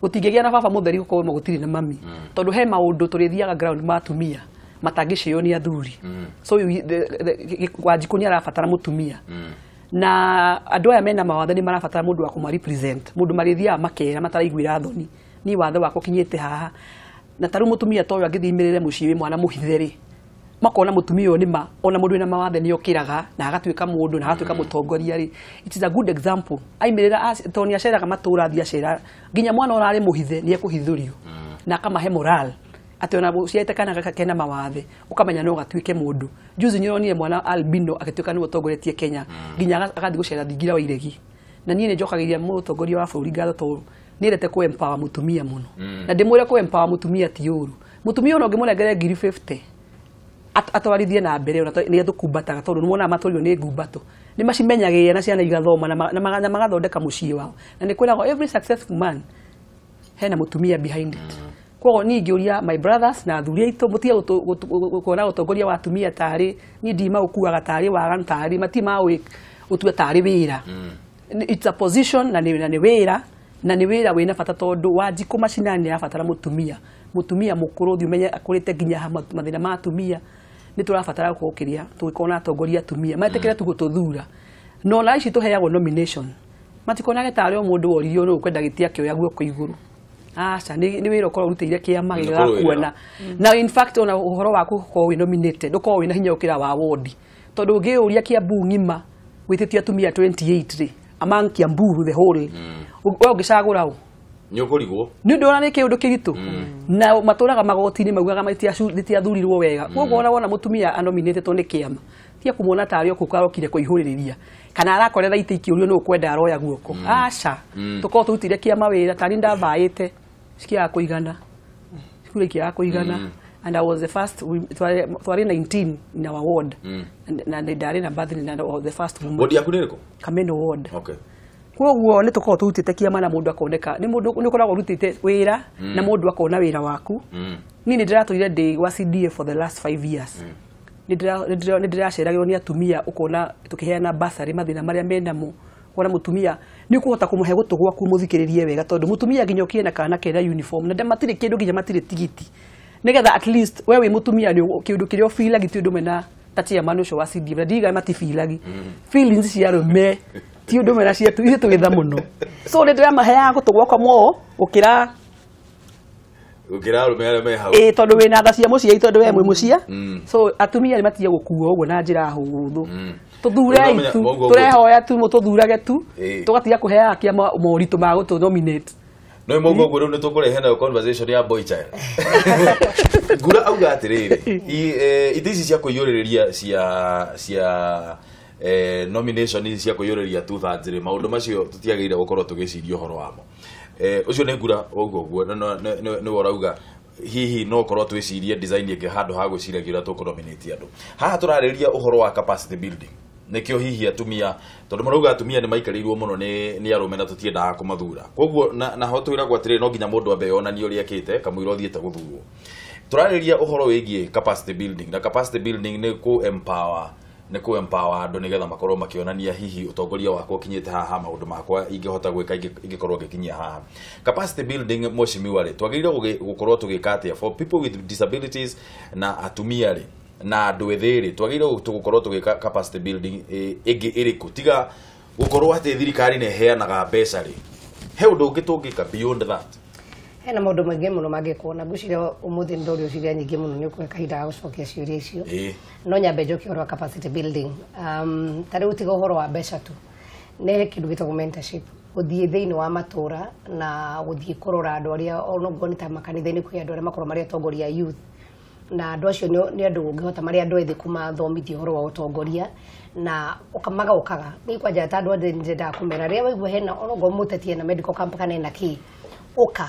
gũtingĩgĩa na baba mũtheri gũkorwo gũtirĩ na mami tondũ he maũndũ tũrĩthiaga ground ma atumia matangĩcĩo nĩ athuri so Wanjikũ nĩ arabatara mũtumia na andũ aya mena mawathe nĩ marabatara mũndũ wa kũmarepresent mũndũ marĩthiaga makera mataraiguĩra thoni niĩ wathe wakwa kinyĩte haha na tarũ mũtumia toyo agĩthimĩrĩre mũciĩ wĩ mwana mũhitherĩ makona mũtumia ũyũ nĩma ona mũndũ wĩna mawathe nĩ okĩraga na agatuĩka mũndũ na agatuĩka mũtongoria rĩ it is a good example aimĩrĩra tondũ nĩ aceraga matũra athiĩ acera nginya mwana ũrarĩ mũhithe nĩ ekũhithũrio na akamahe moral atĩ ona ciaite kana kena mawathe ũkamenya no gatuĩke mũndũ juzi nĩronire mwana albino agĩtuĩka nĩ mũtongoretie Kenya nginya agathiĩ gũcera thingira wa iregi na niĩ nĩ njokagĩria mũtongoria wa bũrũri ngatho tondũ nĩrete ku empower mutumia muno na ndimwire ku empower mutumia ti ũru mutumia no ngĩmũnengere 50 atwarithie na mbere ona nĩ atũkumbataga tondũ nĩ mona matũrio nĩ ngumbato nĩ macimenyagĩrĩra na ciana igathoma na magathondeka mũciĩ wao na nĩ kwĩragwo every successful man hena mutumia behind it koguo niĩ ngĩũria my brothers na athuri aitũ mũtige kuona ũtongoria wa atumia tarĩ niĩ ndima ũkuaga tarĩ waga tarĩ matima ũtua tarĩ wĩra it's a position na nĩ wĩra na nĩ wĩra wĩna bata tondũ Wanjikũ macinani arabatara mutumia mũkũrũ thi umenye akũrĩte nginya mathĩna ma atumia nĩ tũrabatara gũkĩria tũgĩkorwo na atongoria atumia metĩkĩre tũgũtũthura no na ici tũheagwo nomination matikonage tarĩ o mũndũ woririo no kwenda gĩtia kĩoya guoko igũrũ aca nĩ wĩra ũkorwo ũrutĩire kĩama gĩgakuona na in fact ona ũhoro waku gũkorwo wĩ nominated ndũkorwo wĩna hinya ũkĩra wa wodi tondũ ũngĩũria Kiambu ng'ima wĩtĩtie atumia 28 rĩ among Kiambu the whole ũngĩcagũra ũ nyũkũrigwo nĩ ndona nĩ kĩũndũ kĩritũ na matũraga magoti-inĩ maugaga matiathurirwo wega koguo wona mũtumia anominated nĩ kĩama tia kũmuona tarĩ o kũkarokire kũihũrĩrĩria kana arakorera itĩ ikĩũrio nĩ ũkwenda aroya guoko aca tũkorwo tũrutire kĩama wĩra tarĩ ndavaĩte cikiaga kũigana cukuru ikiaga kũigana and I was the first twarĩ 19 in our ward na ndarĩ na birthday na the first woman ward yaku nĩ rĩkũ Kameno ward okay Kwoguo nĩ tũkoragwo tũrutĩte kĩama na mũndũ akoneka nĩ ũkoragwo ũrutĩte wĩra na mũndũ akona wĩra waku. Niĩ nĩ ndĩratũire ndĩ wa CDA for the last 5 years. Nĩ ndĩraceragĩrwo nĩ atumia ũkona tũkĩheana basarĩ mathĩna marĩa menamo. Kuona mutumia nĩ ũkũhota kũmũhe gũtũ gwaku mũthikĩrĩrie wega tondũ mutumia nginya ũkĩena kana kena uniform na matirĩ kĩndũ nginya matirĩ tigiti. Nigetha at least we wĩ mutumia nĩ kĩndũ kĩrĩa ũfeelagi ti ũndũ mena ta chairman ũcio wa CDA na ndiga matifeelagi. Feelings cia arũme ti ũndũ mena cia ithuĩ twĩtha mũno. So nĩ ndĩramaheaga gũtũ gwakwa mo gũkĩra arũme arĩa me hau. Tondũ wĩna tha cia mũciĩ tondũ we mwĩ mũcia. So atumia nĩ matige gũkuo ũguo na njĩra hũthũ. Tuthure itu turehoya tu mututhurage tu tugatiga kuheaga kiama moritũ ma gũtũ nominate. No maugo guo nĩ tũkũrehe na conversation ya boy child. Ngura auga atĩrĩrĩ indo ici cia kũiyũrĩrĩria cia nomination cia kũiyũrĩrĩria tuthanjĩrĩ maũndũ macio tũtiagĩrĩire gũkorwo tũgĩciria ũhoro wamo. Ũcio nĩ ngura ũguo nĩ worauga hihi no korwo twĩcirie design ĩngĩ handũ ha gwĩciragia ũrĩa tũkũnominate andũ. Haha tũrarĩrĩria ũhoro wa capacity building. Nikio hihi atumia tondu marauga atumia ni maikarĩirwo muno ni arũme na tutiendaga kũmathura. Koguo na ho twĩragwo atĩrĩrĩ no nginya mũndũ ambe onanie ũrĩa akĩte kamũira ũthiĩte gũthurwo. Tũrarĩrĩria ũhoro wĩgiĩ capacity building na capacity building ni ku empower andũ nigetha makorwo makĩonania hihi ũtongoria wakwa ũkinyĩte haha maũndũ makwa ingĩhota gwĩka ingĩkorwo ngĩkinyia haha. Capacity building mheshimiwa twagĩrĩire gũkorwo tũgĩka atĩa for people with disabilities na atumia rĩ na andũ ethĩ twagĩrĩire gũkorwo tũgĩka capacity building ĩngĩ ĩrĩkũ tiga gũkorwo atĩ thirikari nĩ ĩheanaga mbeca rĩ he ũndũ ũngĩ tũngĩka beyond that. Hena maũndũ maingĩ mũno mangĩkwo na ngwĩciria ũmũthĩ ndorio ciũria nyingĩ mũno nĩ ũkũhe kahinda ga gũcokia ciũria icio. No nyambe njokie ũhoro wa capacity building. Ta rĩu tiga ũhoro wa mbeca tu nĩ kĩndũ gĩtagwo mentorship gũthiĩ thĩinĩ wa matũũra na gũthiĩ kũrora andũ arĩa onoguo nĩ ta makanitha-inĩ kwĩ andũ arĩa makorwo marĩ atongoria youth na andũ acio nĩ andũ ũngĩhota marĩ andũ ethĩ kumathomithia ũhoro wa ũtongoria na magaũkaga nĩ kwanja ta andũ othe njendaga kũmera rĩrĩa waigua hena onoguo mũtetie na medical camp kana ena kĩ ũka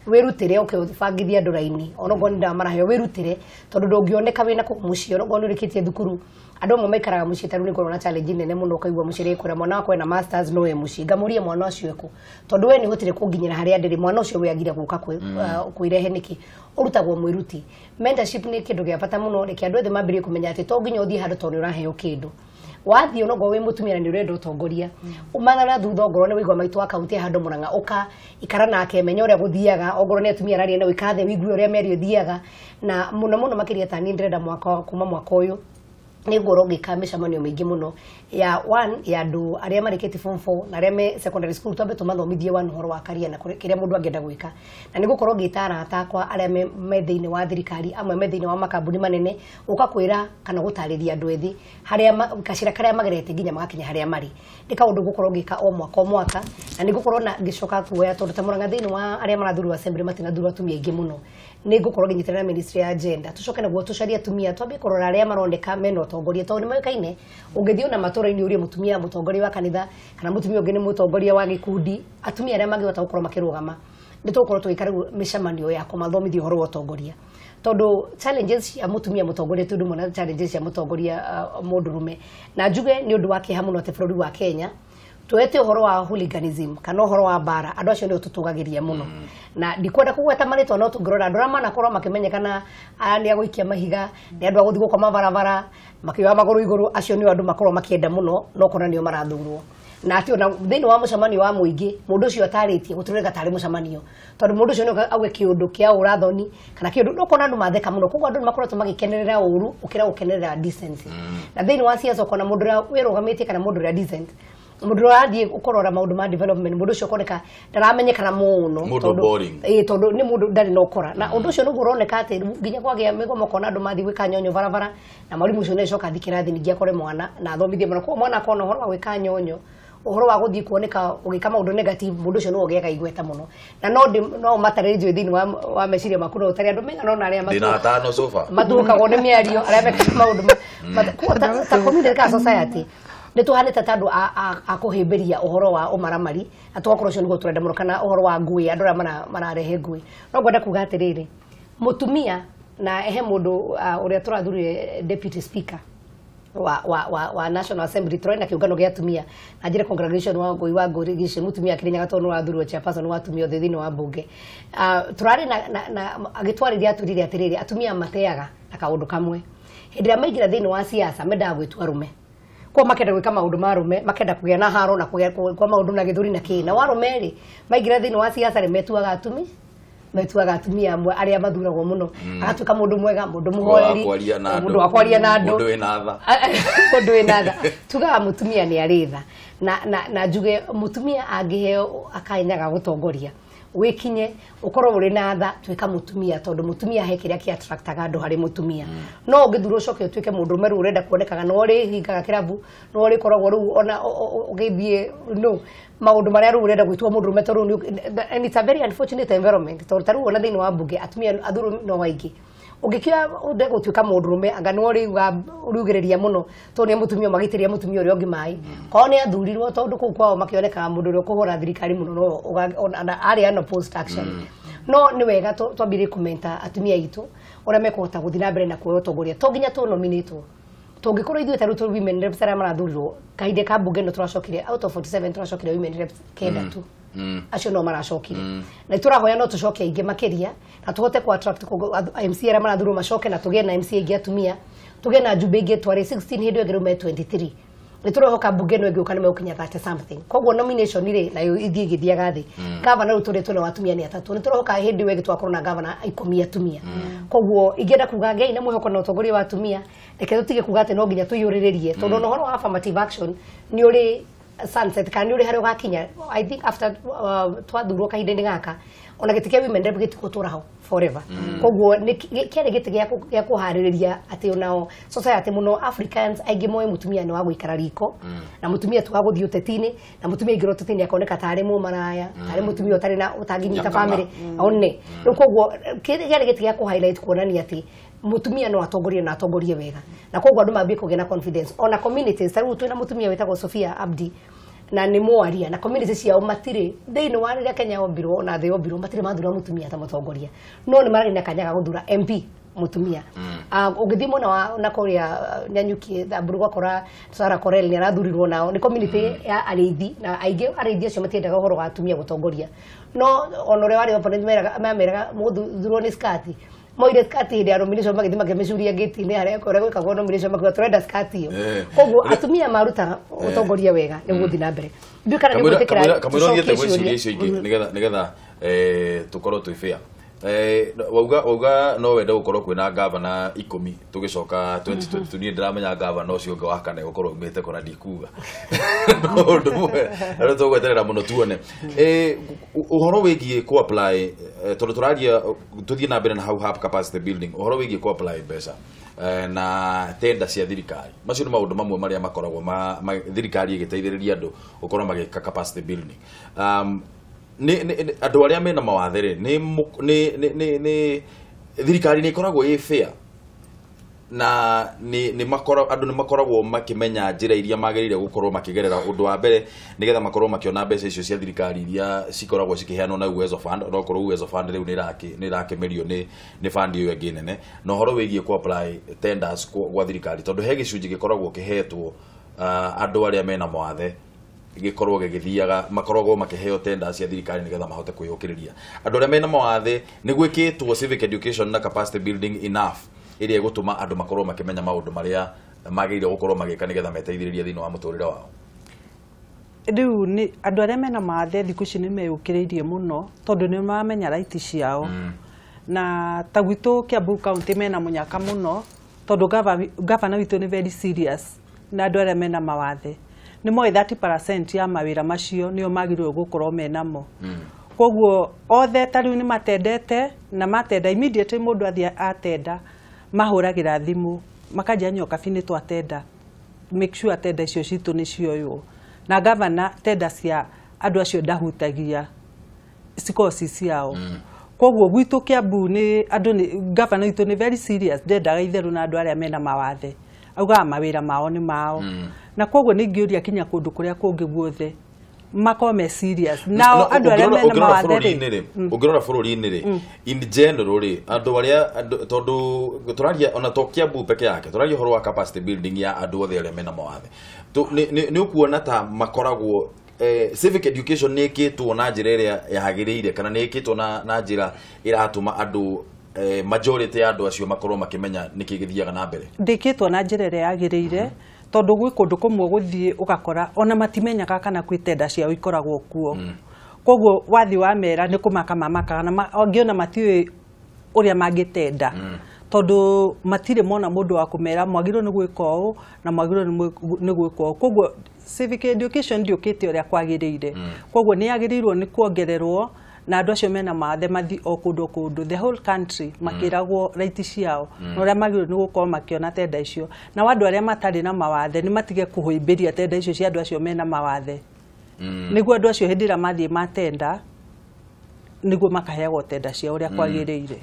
wĩrutĩre ũkĩbangithia andũ raini onoguo nĩ ndawa maraheo wĩrutĩre tondũ ndũngĩoneka wĩna kũu mũciĩ onoguo nĩ ũrĩkĩtie thukuru andũ amwe maikaraga mũciĩ tarĩu nĩ ngorwo na challenge nene mũno ũkaigua mũciĩ rĩkũrĩa mwana wakwa ena masters no we mũciĩ ngamũria mwana ũcio ekũ tondũ we nĩ hotire kũnginyĩra harĩa ndĩrĩ mwana ũcio we agire gũka kwĩrehe nĩkĩ ũrutagwo mwĩruti. Mentorship nĩ kĩndũ gĩa bata mũno reke andũ othe mambĩrĩrie kũmenya atĩ to nginya ũthiĩ handũ tondũ nĩ ũraheo kĩndũ wathiĩ onoguo wĩ mũtumia na nĩ ũrenda ũtongoria umana thutha ongorwo nĩ wĩigua maitũ wa kaunti ya handũ Mũrang'a ũka ikara nake menya ũrĩa gũthiaga ongorwo nĩ atumia araria na wĩkathe wĩigue ũrĩa mĩario ĩthiaga na mũno makĩria ta niĩ ndĩrenda kuma mwaka ũyũ nĩ ngorwo ngĩka mĩcemanio mĩingĩ mũno ya andũ arĩa marĩkĩtie form 4 na arĩa me secondary school twambe tũmathomithie ũhoro wa career na kĩrĩa mũndũ angĩenda gwĩka na nĩ gũkorwo ngĩta arata akwa arĩa me thĩinĩ wa thirikari amwe me thĩinĩ wa makambuni manene ũka kwĩra kana gũtarĩria andũ ethĩ harĩa gacĩra karĩa magerete nginya magakinya harĩa marĩ nĩ kaũndũ ngũkorwo ngĩka o mwaka na nĩ ngũkorwo na ngĩcoka kuoya tondũ ta Mũrang'a thĩinĩ wa arĩa marathurwo assembly matinathurwo atumia aingĩ mũno nĩ ngũkorwo ngĩnyitana na ministry ya gender tucoke naguo tucarie atumia twambie kũrora arĩa maroneka mena ũtongoria tondũ nĩ moĩkaine ũngĩthiĩ na matũũra-inĩ ũrĩa mũtumia mũtongoria wa kanitha kana mũtumia ũngĩ nĩ mũtongoria wa gĩkundi atumia arĩa mangĩhota gũkorwo makĩrũgama nĩ tũgũkorwo tũgĩka mĩcemanio ya kũmathomithia ũhoro wa ũtongoria tondũ challenges cia mũtumia mũtongoria tondũ mwana challenges cia mũtongoria mũndũrũme na njuge nĩ ũndũ wa kĩeha mũno atĩ bũrũri wa Kenya tuete ũhoro wa hooliganism kana ũhoro wa bara andũ acio nĩ tũtũgagĩria mũno na ndikwenda kũgweta marĩtwa no tũngĩrora andũ arĩa manakorwo makĩmenyekana nĩ agũikia mahiga nĩ andũ a gũthiĩ gũkoma barabara makĩoya magũrũ igũrũ acio nĩ andũ makorwo makĩenda mũno no kona nĩo marathurwo na atĩ ona thĩinĩ wa mũcemanio wa mũingĩ mũndũ ũcio atarĩtie gũtũrĩka tarĩ mũcemanio tondũ mũndũ ũcio nĩ auge kĩũndũ kĩa ũrathoni kana kĩũndũ no kona andũ matheka mũno koguo andũ makoretwo magĩkenerera ũru ũkĩra gũkenerera decency na thĩinĩ wa siasa ũkona mũndũ ũrĩa wĩrũgamĩtie kana mũndũ ũrĩa decent mũndũ ũrathiĩ ũkorora maũndũ ma development mũndũ ũcio ũkoneka ndaramenyekana mũno tondũ nĩ mũndũ ndarĩ na ũkora na ũndũ ũcio nĩguo ũroneka atĩ nginya kwagĩa mĩgomo ũkona andũ mathiĩ gwĩka nyonyo barabara na mwarimũ ũcio nĩ acoka athiĩ kĩrathi ningĩ akore mwana na athomithie mwana koguo mwana akona ũhoro wa gwĩka nyonyo ũhoro wa gũthiĩ kuoneka ũgĩka maũndũ negative mũndũ ũcio nĩ ũgĩaga igweta mũno na no matarĩrio thĩinĩ wa meciria maku no ũtarĩ andũ mega no na arĩa matũkagwo nĩ mĩario arĩa mekaga maũndũ ta community ka society nĩ tũhanĩte ta andũ a kũhĩmbĩria ũhoro wa ũmaramari na tũgakorwo ũcio nĩguo tũrenda mũno kana ũhoro wa ngui andũ arĩa mararehe ngui no ngwenda kuga atĩrĩrĩ mũtumia na ehe mũndũ ũrĩa tũrathurire deputy speaker wa National Assembly turona kiungano gia atumia na njire congregation wa ngui wa nguri gici mutumia Kirinyaga tondu wa thurwo chairperson wa atumia othe thini wa bunge turari na agitwariria aturire atiriri atumia mateaga na kaundu kamwe hindira maingira thini wa siasa mendaga gwitua rume kwa makenda gwika maundu marume makenda kugia na haro na kugia kwa maundu na githuri na kina warume ri maingira thini wa siasa metuaga atumia amwe aria mathuragwo muno agatuika mundu mwega mundu muhoeri mundu akwaria na andu mundu wina tha tugaga mutumia ni aritha na njuge mutumia angiheo akainyaga gutongoria wikinye ukorwo uri na tha tuika mutumia tondu mutumia he kiria ki attractaga andu hari mutumia no ungithura ucoke utuike mundu meru urenda kuonekaga no ri hingaga kirabu no ri koragwo ru ona ugithie no maundu maria ru urenda gwitwo mundu metoru and it's a very unfortunate environment tondu taru ona thini wa bunge atumia athuru no waingi ugikia unde gutuika mundu rume anga no ri urugiriria muno tondu mutumia magitiria mutumia uri ongi mai ko ni athurirwo tondu ku kwao makioneka mundu uri kuhura thirikari muno no ari ano post action no ni wega twambire kumenta atumia itu ora mekuhota guthina mbere na kuoyo tongoria to nginya tu nominate tungikoro ithuĩ taru tu women reps arĩa marathurirwo kahinde ka bunge no turacokire out of 47 turacokire women reps kenda tu acio no maracokire na turahoya no tucoke aingi makiria na tuhote ku attract MC arĩa marathurwo macoke na tugie na MC aingi atumia tugie na njumbe ingi twari 16 hindi ngirume 23 ni turahoka bunge no ingi ukane meukinya 30 something koguo nomination ire nayo ithie githiaga thi governor uturetwo na atumia ni atatu ni turahoka hindi wegi twakorwo na governor 10 atumia koguo ingenda kuga ngai na mwihoko na utongoria wa atumia reke tutige kuga ati no nginya tuyuriririe tondu no horo wa affirmative action ni uri sunset kan ni uri hari gakinya I think after twathurwo kahinde-ini gaka ona gitikia women rep gitiko turaho forever koguo ni kiari gitigia ya kuhaririria ati onao society muno Africans aingi moe mutumia ni wa guikara riko na mutumia tugaguthii utetini na mutumia ingiro utetini akoneka tari mu maraya tari mutumia utari na utanginyita family one koguo kiari gitigia ku highlight kuonania ati mutumia no atongorie wega na koguo andu mambie kugena confidence ona communities taru twina mutumia wetagwo Sofia Abdi na ni mwaria na communities ciao matire thini wa riria Kenya ombirwo na thĩ ombirwo matire mathura mutumia ta mutongoria no ni marari na kanyaga guthura MP mutumia ugithi mona na koria nyanyuki thamburu gwakora Sarah Corel ni arathurirwo nao ni community ya arithi na aingi arithi acio matiendaga uhoro wa atumia gutongoria no onore wari opponent meraga muthurwo ni skati moire skati ya nomination magithi magemecuria gate ni aria kore gwikagwo nomination magithi turenda skati iyo koguo atumia maruta utongoria wega ni guthi na mbere ndukana ni gutikira kamwe thiete gwiciria icio ingi nigetha tukorwo twi fair wauga no wenda gukorwo kwina governor 10 tugicoka 2022 ni ndiramenya governor ucio ungi wa kana gukorwo umite kona ndikuga no ndumwe ara tugweterera muno tuone uhoro wigie ku apply tondu turaria tuthie na mbere na how have capacity building uhoro wigie ku apply mbeca na tenda cia thirikari macio ni maundu mamwe maria makoragwo thirikari igiteithiriria andu gukorwo magika capacity building andu aria mena mawathe ni thirikari ni ikoragwo i fair na ni makoragwo makimenya njira iria magirire gukorwo makigerera undu wa mbere nigetha makorwo makiona mbeca icio cia thirikari iria cikoragwo cikiheanwo na Uwezo Fund no korwo Uwezo Fund riu ni rakemerio ni fund iyo ingi nene no horo wigie ku apply tenders kwa thirikari tondu he gicunji gikoragwo kihetwo andu aria mena mawathe gikorwo gigithiaga makoragwo makiheo tenders cia thirikari nigetha mahote kwiyukiriria andu aria mena mawathe ni gwikitwo civic education na capacity building enough iria igutuma andu makorwo makimenya maundu maria magirire gukorwo magika nigetha meteithiririe thini wa muturire wao riu ni andu aria mena mawathe thiku ici ni meyukiririe muno tondu ni mamenya right ciao na ta gwitu Kiambu county mena munyaka muno tondu governor witu ni very serious na andu aria mena mawathe ni moe 30% ya mawira macio nio magirwe gukorwo menamo koguo othe tariu ni matendete na matenda immediately mundu athia atenda mahuragira thimu makajia nyoka fini twatenda make sure atenda icio citu ni cioyo na governor tenda cia andu acio ndahutagia sikosi ciao koguo gwitu Kiambu ni andu ni governor itu ni very serious ndendaga itheru na andu aria mena mawathe auga mawira mao ni mao na koguo ni ngiuria kinya kundu kuria kungi guothe makorwo me serious nao andå arä a mena mawathe ũngĩrora bũrũri-inĩ rĩ in general rĩ andũ arĩa tondũ tũraria ona to Kiambu peke yake tũraria ũhoro wa capacity building ya andũ othe arĩa mena mawathe nĩ ũkuona ta makoragwo civic education nĩ ĩkĩtwo na njĩra ĩrĩa yagĩrĩire kana nĩ ĩkĩtwo na njĩra ĩratũma andũ majority ya andũ acio makorwo makĩmenya nĩkĩ gĩthiaga na mbere ndĩkĩtwo na njĩra ĩrĩa yagĩrĩire tondũ gwĩ kũndũ kũmwe gũthiĩ ũgakora ona matimenyaga kana kwĩ tenda ciao ikoragwo kuo koguo wathi wa mera nĩ kũmaka mamakaga na angĩona matiũĩ ũrĩa mangĩtenda tondũ matirĩ mona mũndũ wa kũmera mwagĩrĩirwo nĩ gwĩka ũũ na mwagĩrĩirwo nĩ gwĩka ũũ koguo civic education ndĩũkĩte ũrĩa kwagĩrĩire koguo nĩ yagĩrĩirwo nĩ kuongererwo na andũ acio mena mathe mathi o kũndũ the whole country makĩragwo raiti ciao na ũrĩa magĩrĩirwo nĩ gũkorwo makĩona tenda icio na andũ arĩa matarĩ na mawathe nĩ matige kũhũmbĩria tenda icio cia andũ acio mena mawathe nĩguo andũ acio hĩndĩ ĩrĩa mathiĩ matenda nĩguo makaheagwo tenda ciao ũrĩa kwagĩrĩire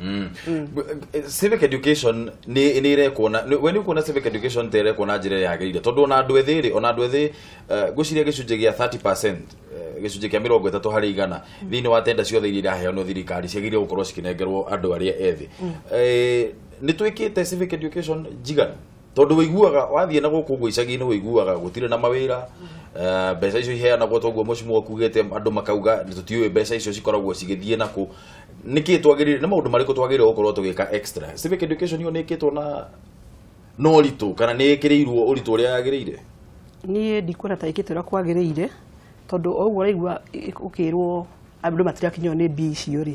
civic education nĩ ĩrekuona we nĩ kuona civic education ta ĩrekuona na njĩra yagĩrĩire tondũ ona andũ ethĩ gwĩciria gĩcunjĩ gĩa 30% gĩcunjĩ kĩa 30 harĩ igana thĩinĩ wa tenda ciothe iria iraheanwo thirikari ciagĩrĩire gũkorwo cikĩnengerwo andũ arĩa ethĩ nĩ twĩkĩte civic education njiganu tondũ wĩiguaga wathiĩ na gũkũ ũguo icagi-inĩ wĩiguaga gũtirĩ na mawĩra mbeca icio iheanagwo toguo mũcimo okugĩte andũ makauga tũtiũĩ mbeca icio cikoragwo cigĩthiĩ nakũ nĩkĩ twagĩrĩire nĩ maũndũ marĩkũ twagĩrĩire gũkorwo tũgĩka extra civic education yo nĩ ĩkĩtwo na ũritũ kana nĩ ĩkĩrĩirwo ũritũ ũrĩa yagĩrĩire niĩ ndikuona ta ĩkĩtwo ũrĩa kwagĩrĩire tondũ o ũguo ũraigua ũkĩrwo andũ matirakinywo nĩ mbi icio rĩ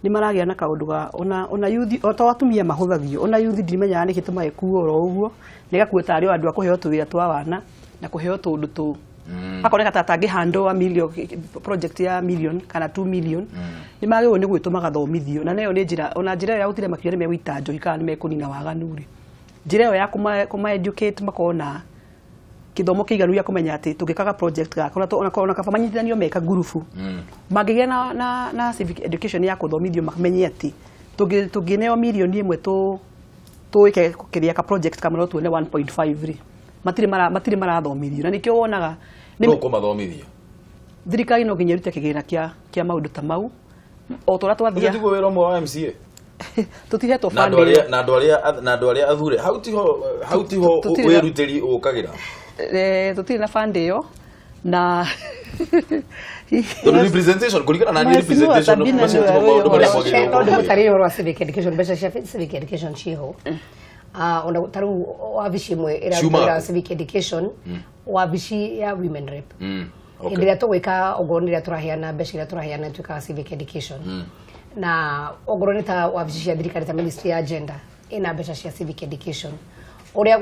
nĩ maragĩa na kaũndũ ga ona youth o ta atumia mahũthagio ona youth ndimenyaga nĩkĩ tũmae kuo oro ũguo nĩgakuo tarĩ andũ a kũheo tũwĩra twa wana na kũheo tũndũ tũu akoneka ta tangĩhandwo a million project ya million kana 2 million nĩ magĩrĩirwo nĩ gwĩtũma gathomithio na nayo nĩ njĩra ona njĩra ĩyo ya gũtirĩ makĩria nĩ megũita njohi kana nĩ mekũnina waganu rĩ njĩra ĩyo ya kũma educate makona gĩthomo kĩiganu gĩa kũmenya atĩ tũngĩkaga project gaka ona kaba manyitithanio meka ngurubu mangĩgĩa na civic education ya kũthomithio mamenye atĩ tũngĩneo mirioni ĩmwe tũĩke kĩrĩa ka project kamwe no tuone 1.5 rĩ matirĩ marathomithio na nĩkĩo wonaga no kũmathomithio thirikari no nginya ĩrute kĩgĩna kĩa maũndũ ta mau o tũrĩa twathia tiguo wĩra ũmwe wa MCA tũtihetwo na andũ arĩa athure hau tiho wĩrutĩri ũkagĩra tũtirĩ na band ĩyo na representation kuringana na representation maũndũ mũtarĩ ũhoro wa civic education mbeca cia civic education ciho ona tarĩu wabici ĩmwe ĩrarutĩra civic education wabici ya women rep hĩndĩ ĩrĩa tũgwĩka ongorwo nĩ rĩrĩa tũraheana mbeca iria tũraheana twĩkaga civic education na ongorwo nĩ ta wabici cia thirikari ta ministry ya gender ĩna mbeca cia civic education ũrĩa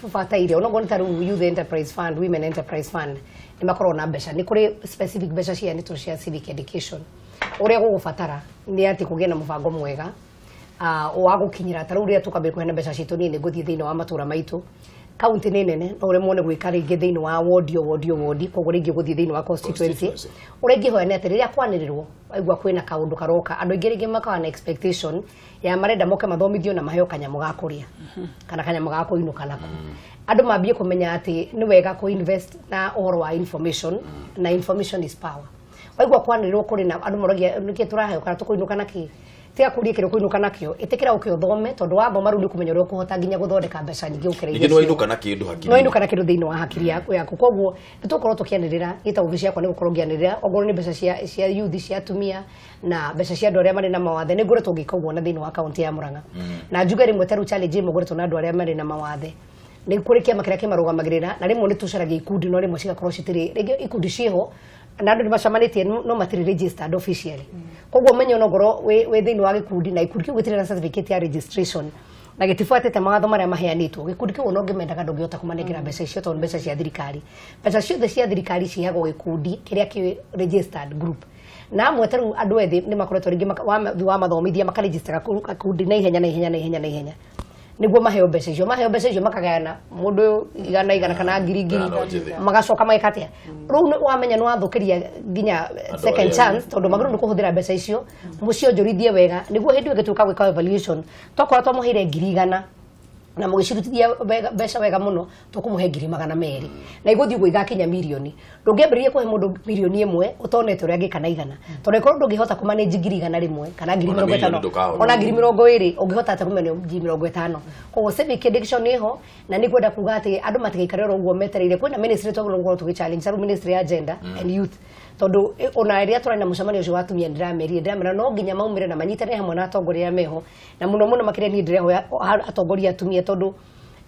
gũbataire onakorwo nĩ ta rĩu youth enterprise fund women enterprise fund nĩ makoragwo na mbeca nĩ kũrĩ specific mbeca cianĩtwo cia civic education ũrĩa gũgũbatara nĩ atĩ kũgĩe na mũbango mwega wa gũkinyĩra ta rĩu rĩrĩa tũkambia kũheana mbeca citũ niĩ nĩ ngũthiĩ thĩinĩ wa matũũra maitũ kaunti nĩ nene no ũremwo nĩ gwĩka rĩngĩ thĩinĩ wa wodi koguo rĩngĩ gũthiĩ thĩinĩ wa constituency ũrĩa ingĩhoya nĩ atĩ rĩrĩa kwanĩrĩrwo waigua kwĩna kaũndũ karoka andũ aingĩ rĩngĩ makaga na expectation ya marenda moke mathomithio na maheo kanyamũ ga kũrĩa kana kanyamũ ga kũinũka nako andũ mambie kũmenya atĩ nĩ wega kũ-invest na ũhoro wa information na information is power waigua kwanĩrĩrwo kũrĩ na andũ moragia nĩkĩ tũraheo kana tũkũinũka nakĩ tiga kuria kĩrĩa kũinũka nakĩo ĩtĩkĩra ũkĩothome tondũ wathoma rĩu nĩ kũmenya ũrĩa ũkũhota nginya gũthondeka mbeca nyingĩ ũkĩra irio nĩ wainũka na kĩndũ hakiri no wainũka na kĩndũ thĩinĩ wa hakiri yaku koguo nĩ tũkorwo tũkĩanĩrĩra gĩta obici yakwa nĩ gũkorwo ngĩanĩrĩra ongorwo nĩ mbeca cia youth cia atumia na mbeca cia andũ arĩa marĩ na mawathe nĩ ngoretwo ngĩka ũguo na thĩinĩ wa kaunti ya Murang'a na njuge rĩmwe ta rĩu challenge ĩmwe ngoretwo na andũ arĩa marĩ na mawathe nĩ kũrĩ kĩama kĩrĩa kĩmarũgamagĩrĩra na rĩmwe nĩ tũcaragia ikundi no rĩmwe cigakorwo citirĩ rĩngĩ ikundi ciĩho na andũ nĩ macamanĩtie no matirĩ registered officially koguo menye onokorwo wĩ thĩinĩ wa gĩkundi na ikundi kĩu gĩtirĩ na certificate ya registration na gĩtibuatĩte mawatho marĩa maheanĩtwo gĩkundi kĩu no ngĩmendaga ndũngĩhota kũmanengera mbeca icio tondũ mbeca cia thirikari mbeca ciothe cia thirikari ciheagwo gĩkundi kĩrĩa kĩ registered group na amwe ta rĩu andũ ethĩ nĩ makoretwo rĩngĩ wa mathomithia makaregistera gĩkundi na ihenya niguo maheo mbeca icio makagayana mũndũ igana kana ngiri magacoka mageka atĩa rĩu wamenya nĩ wathũkĩria nginya second chance tondũ magĩrĩirwo nĩ kũhũthĩra mbeca icio mũciĩ onjorithie wega nĩguo hĩndĩ ĩyo gĩtuĩka gwĩka evaluation tokorwo twamũheire ngiri 100 na mugicirutithia mbeca wega muno tukumuhe 200,000 na iguthi ugo igakinya milioni ndungiambiririe kuhe mundu milioni 1 utonete uria ngika na igana tondu ikorwo ndungihota kumanage 100 rimwe kana 50 ona 20 ungihota ata kumenya 50 koguo civic education niho na ni kwenda kuga ati andu matigaikare ro uguo metereire kwina ministry tugurwo tugichallenge saru ministry ya gender and youth tondu ona iria turana mucemanio ucio watumia ndiramera no nginya maumire na manyitane hamwe na atongoria meho na muno makiria ni ndireho atongoria atumia tondu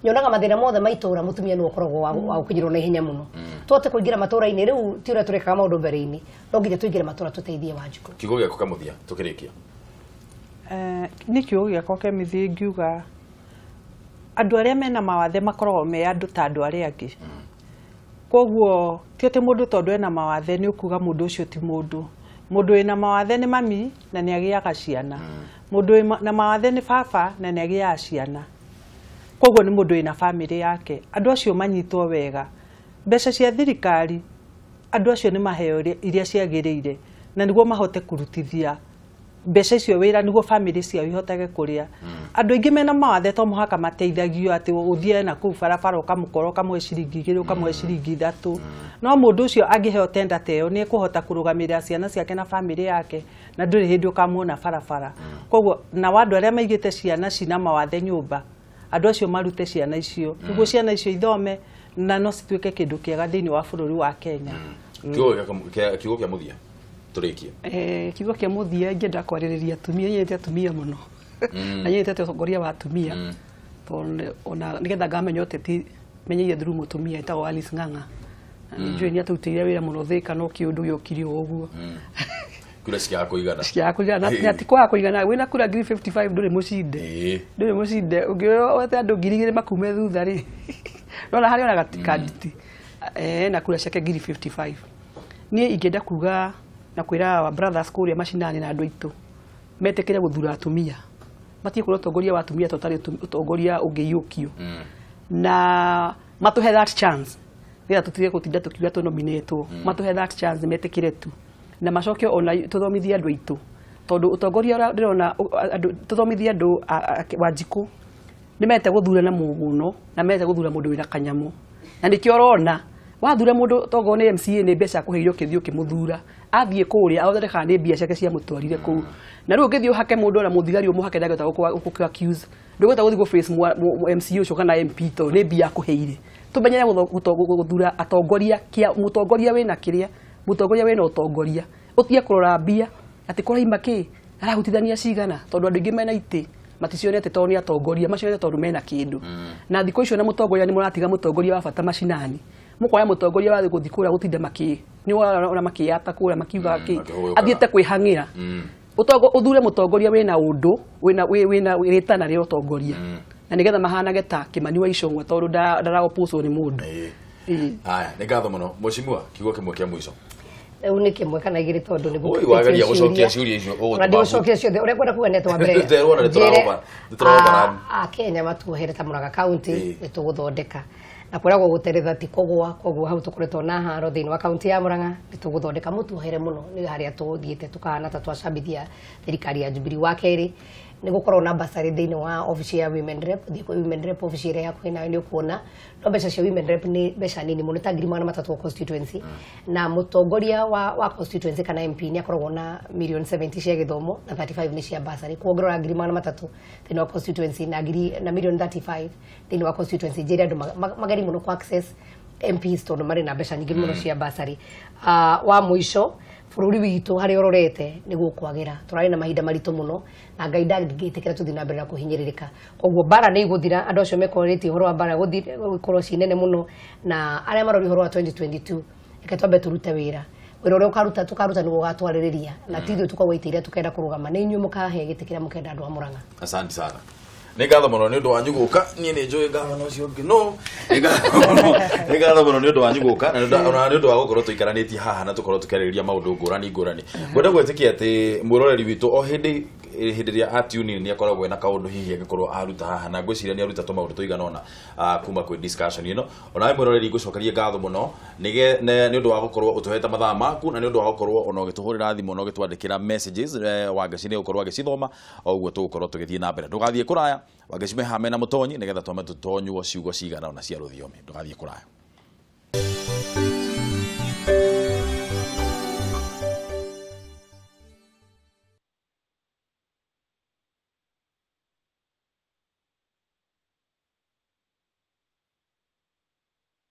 nyonaga mathina mothe maitura mutumia ni ukoragwo wa ukijirwo na ihenya muno twote kuingira matura-ini riu tiura tureka maundu mbere-ini no nginya tuingire matura tuteithie Wanjiku kiugo giako kamuthia tukirikia ni kiugo giako kemithie ngiuga andu aria mena mawathe makoragwo me andu ta andu aria angi koguo ti ati mundu tondu ena mawathe ni ukuga mundu ucio ti mundu ena mawathe ni mami na ni agiaga ciana mundu ena mawathe ni baba na ni agiaga ciana koguo ni mundu ena family yake andu acio manyitwo wega mbeca cia thirikari andu acio ni maheo iria ciagiriire na niguo mahote kurutithia mbeca icio wira niguo family ciao ihotage kuria andu aingi mena mawathe to muhaka mateithagio ati uthie na kuu barabara ukamukoro kamwe ciringi 2 kamwe ciringi 3 no mundu ucio angiheo tenda teo ni ekuhota kurugamirira ciana ciake na family yake na nduri hindi ukamuona barabara koguo na wandu aria maigite ciana cina mawathe nyumba andu acio marute ciana icio niguo ciana icio ithome na no cituike kindu kiega thiini wa bururi wa Kenya kiugo kia muthia turikie kiugo kia muthia ngenda kwaririria atumia nyete atumia muno na nyete utongoria wa atumia tondu ona nigetha ngamenya uteti menyeire through mutumia etagwo Alice Ng'ang'a njue ni atutire wira muno thika no kiundu giokirio uguo kura cikia kuigana na ati kwa kuigana wina kura 55 nduri mucinde ungiro wete andu 2,000 makume thutha ri no na hari ona gatikaditi na kura ciake 55 ni ingenda kuga na kwira wa brothers kuria mashinani na andu aitu metekire guthura atumia matie kulo tongoria wa atumia totari tongoria ungiyukio na matuhe that chance ria tutire kutinda tukiuga tu nominate matuhe that chance metekire tu na macokio ona tuthomithia andu aitu tondu utongoria ura ndirona tuthomithia andu Wanjiku ni mete guthura na muguno na mete guthura mundu wina kanyamu na nikio rona wathura mundu togo ni MCA ni mbeca kuheirwo kithio kimuthura athie kuria athondeka ni mbia ciake cia mutwarire ku na riu ngithio hake mundu na muthigari umuhake ndageta guku accuse ndugota guthigwo face MCA ucio kana MP to ni mbia kuheire tumenyere guthura atongoria kia mutongoria wina kiria mutongoria wina utongoria utie kurora mbia ati kuraima ki arahutithania cigana tondu andu ingi mena ite maticionete to ni atongoria macionete tondu mena kindu na thiko icio na mutongoria ni muratiga mutongoria wa bata mashinani mukoya mutongoria wa guthikura gutinda maki ni ona makiyata kura makiuga ki athiete kwihangira uthure mutongoria wina undu wina ritana ri utongoria na nigetha mahanage ta Kimani wa Icung'wa tondu ndara opposed ni mundu haya ni ngatho muno mucimua kiugo kimwe kia mwico riu ni kimwe kana igiri tondu ni wagaria gucokia ciuria icio na ndio gucokia ciothe uria kwenda kuga netwa mbere Kenya matuhereta Murang'a county ni tuguthondeka na kwiragwo guteretha ti kugwa koguo hau tukoretwo na haro thiini wa kaunti ya Murang'a ni tuguthondeka mutuhere muno ni haria tuthiite tukana ta twacambithia thirikari ya Jubilee wa keri ni gukorwo na basari thiini wa office ya women rep thii kwa women rep office ire ya kwina ni ukuona no mbeca cia women rep ni mbeca nini muno ta 3,300 constituency na mutongoria wa constituency kana MP ni akoragwo na million 70 cia githomo na 35 ni cia basari kuongerera 3,300 thiini wa constituency na million 35 thiini wa constituency jeri andu magari muno ku access MPs tondu mari na mbeca nyingi muno cia basari wa muico bururi witu hari ororete ni gukwagira turari na mahinda maritu muno na Ngai ndangitikira tuthi na mbere na kuhinyiririka koguo bara ni iguthira andu acio mekoreti horo wa bara gukorwo cinene muno na aria marori horo wa 2022 ikatwambe turute wira wira uria ukaruta tukaruta ni gugatwaririria na tithio tukagwaitiria tukenda kurugama ni inyu mukahe gitikira mukenda andu a Murang'a. Asante sana ni ngatho muno ni undu wanyu guka nie ni njui ngavana ucio ngi no ni ngatho muno ni undu wanyu guka na ni undu wa gukorwo tuikaranitie haha na tukorwo tukariria maundu ngurani ngurani ngwenda gwetikia ati mwiroreri witu o hindi hindi ria atuni ni akoragwo na kaundu hihi agikorwo aruta haha na ngwiciria ni aruta to maundu tuigana ona kuma kwi discussion ino ona mwiroreri ngucokeria ngatho muno ni undu wa gukorwo utuheta mathaa maku na ni undu wa gukorwo ona ugituhurira thimu no gitwandikira messages Wangeci ni gukorwo agicithoma oguo tugukorwo tugithie na mbere ndugathie kuraya Wangeci me hamena mutonyi nigetha twame tutonywo ciugo cigana ona cia ruthiomi ndugathie kuraya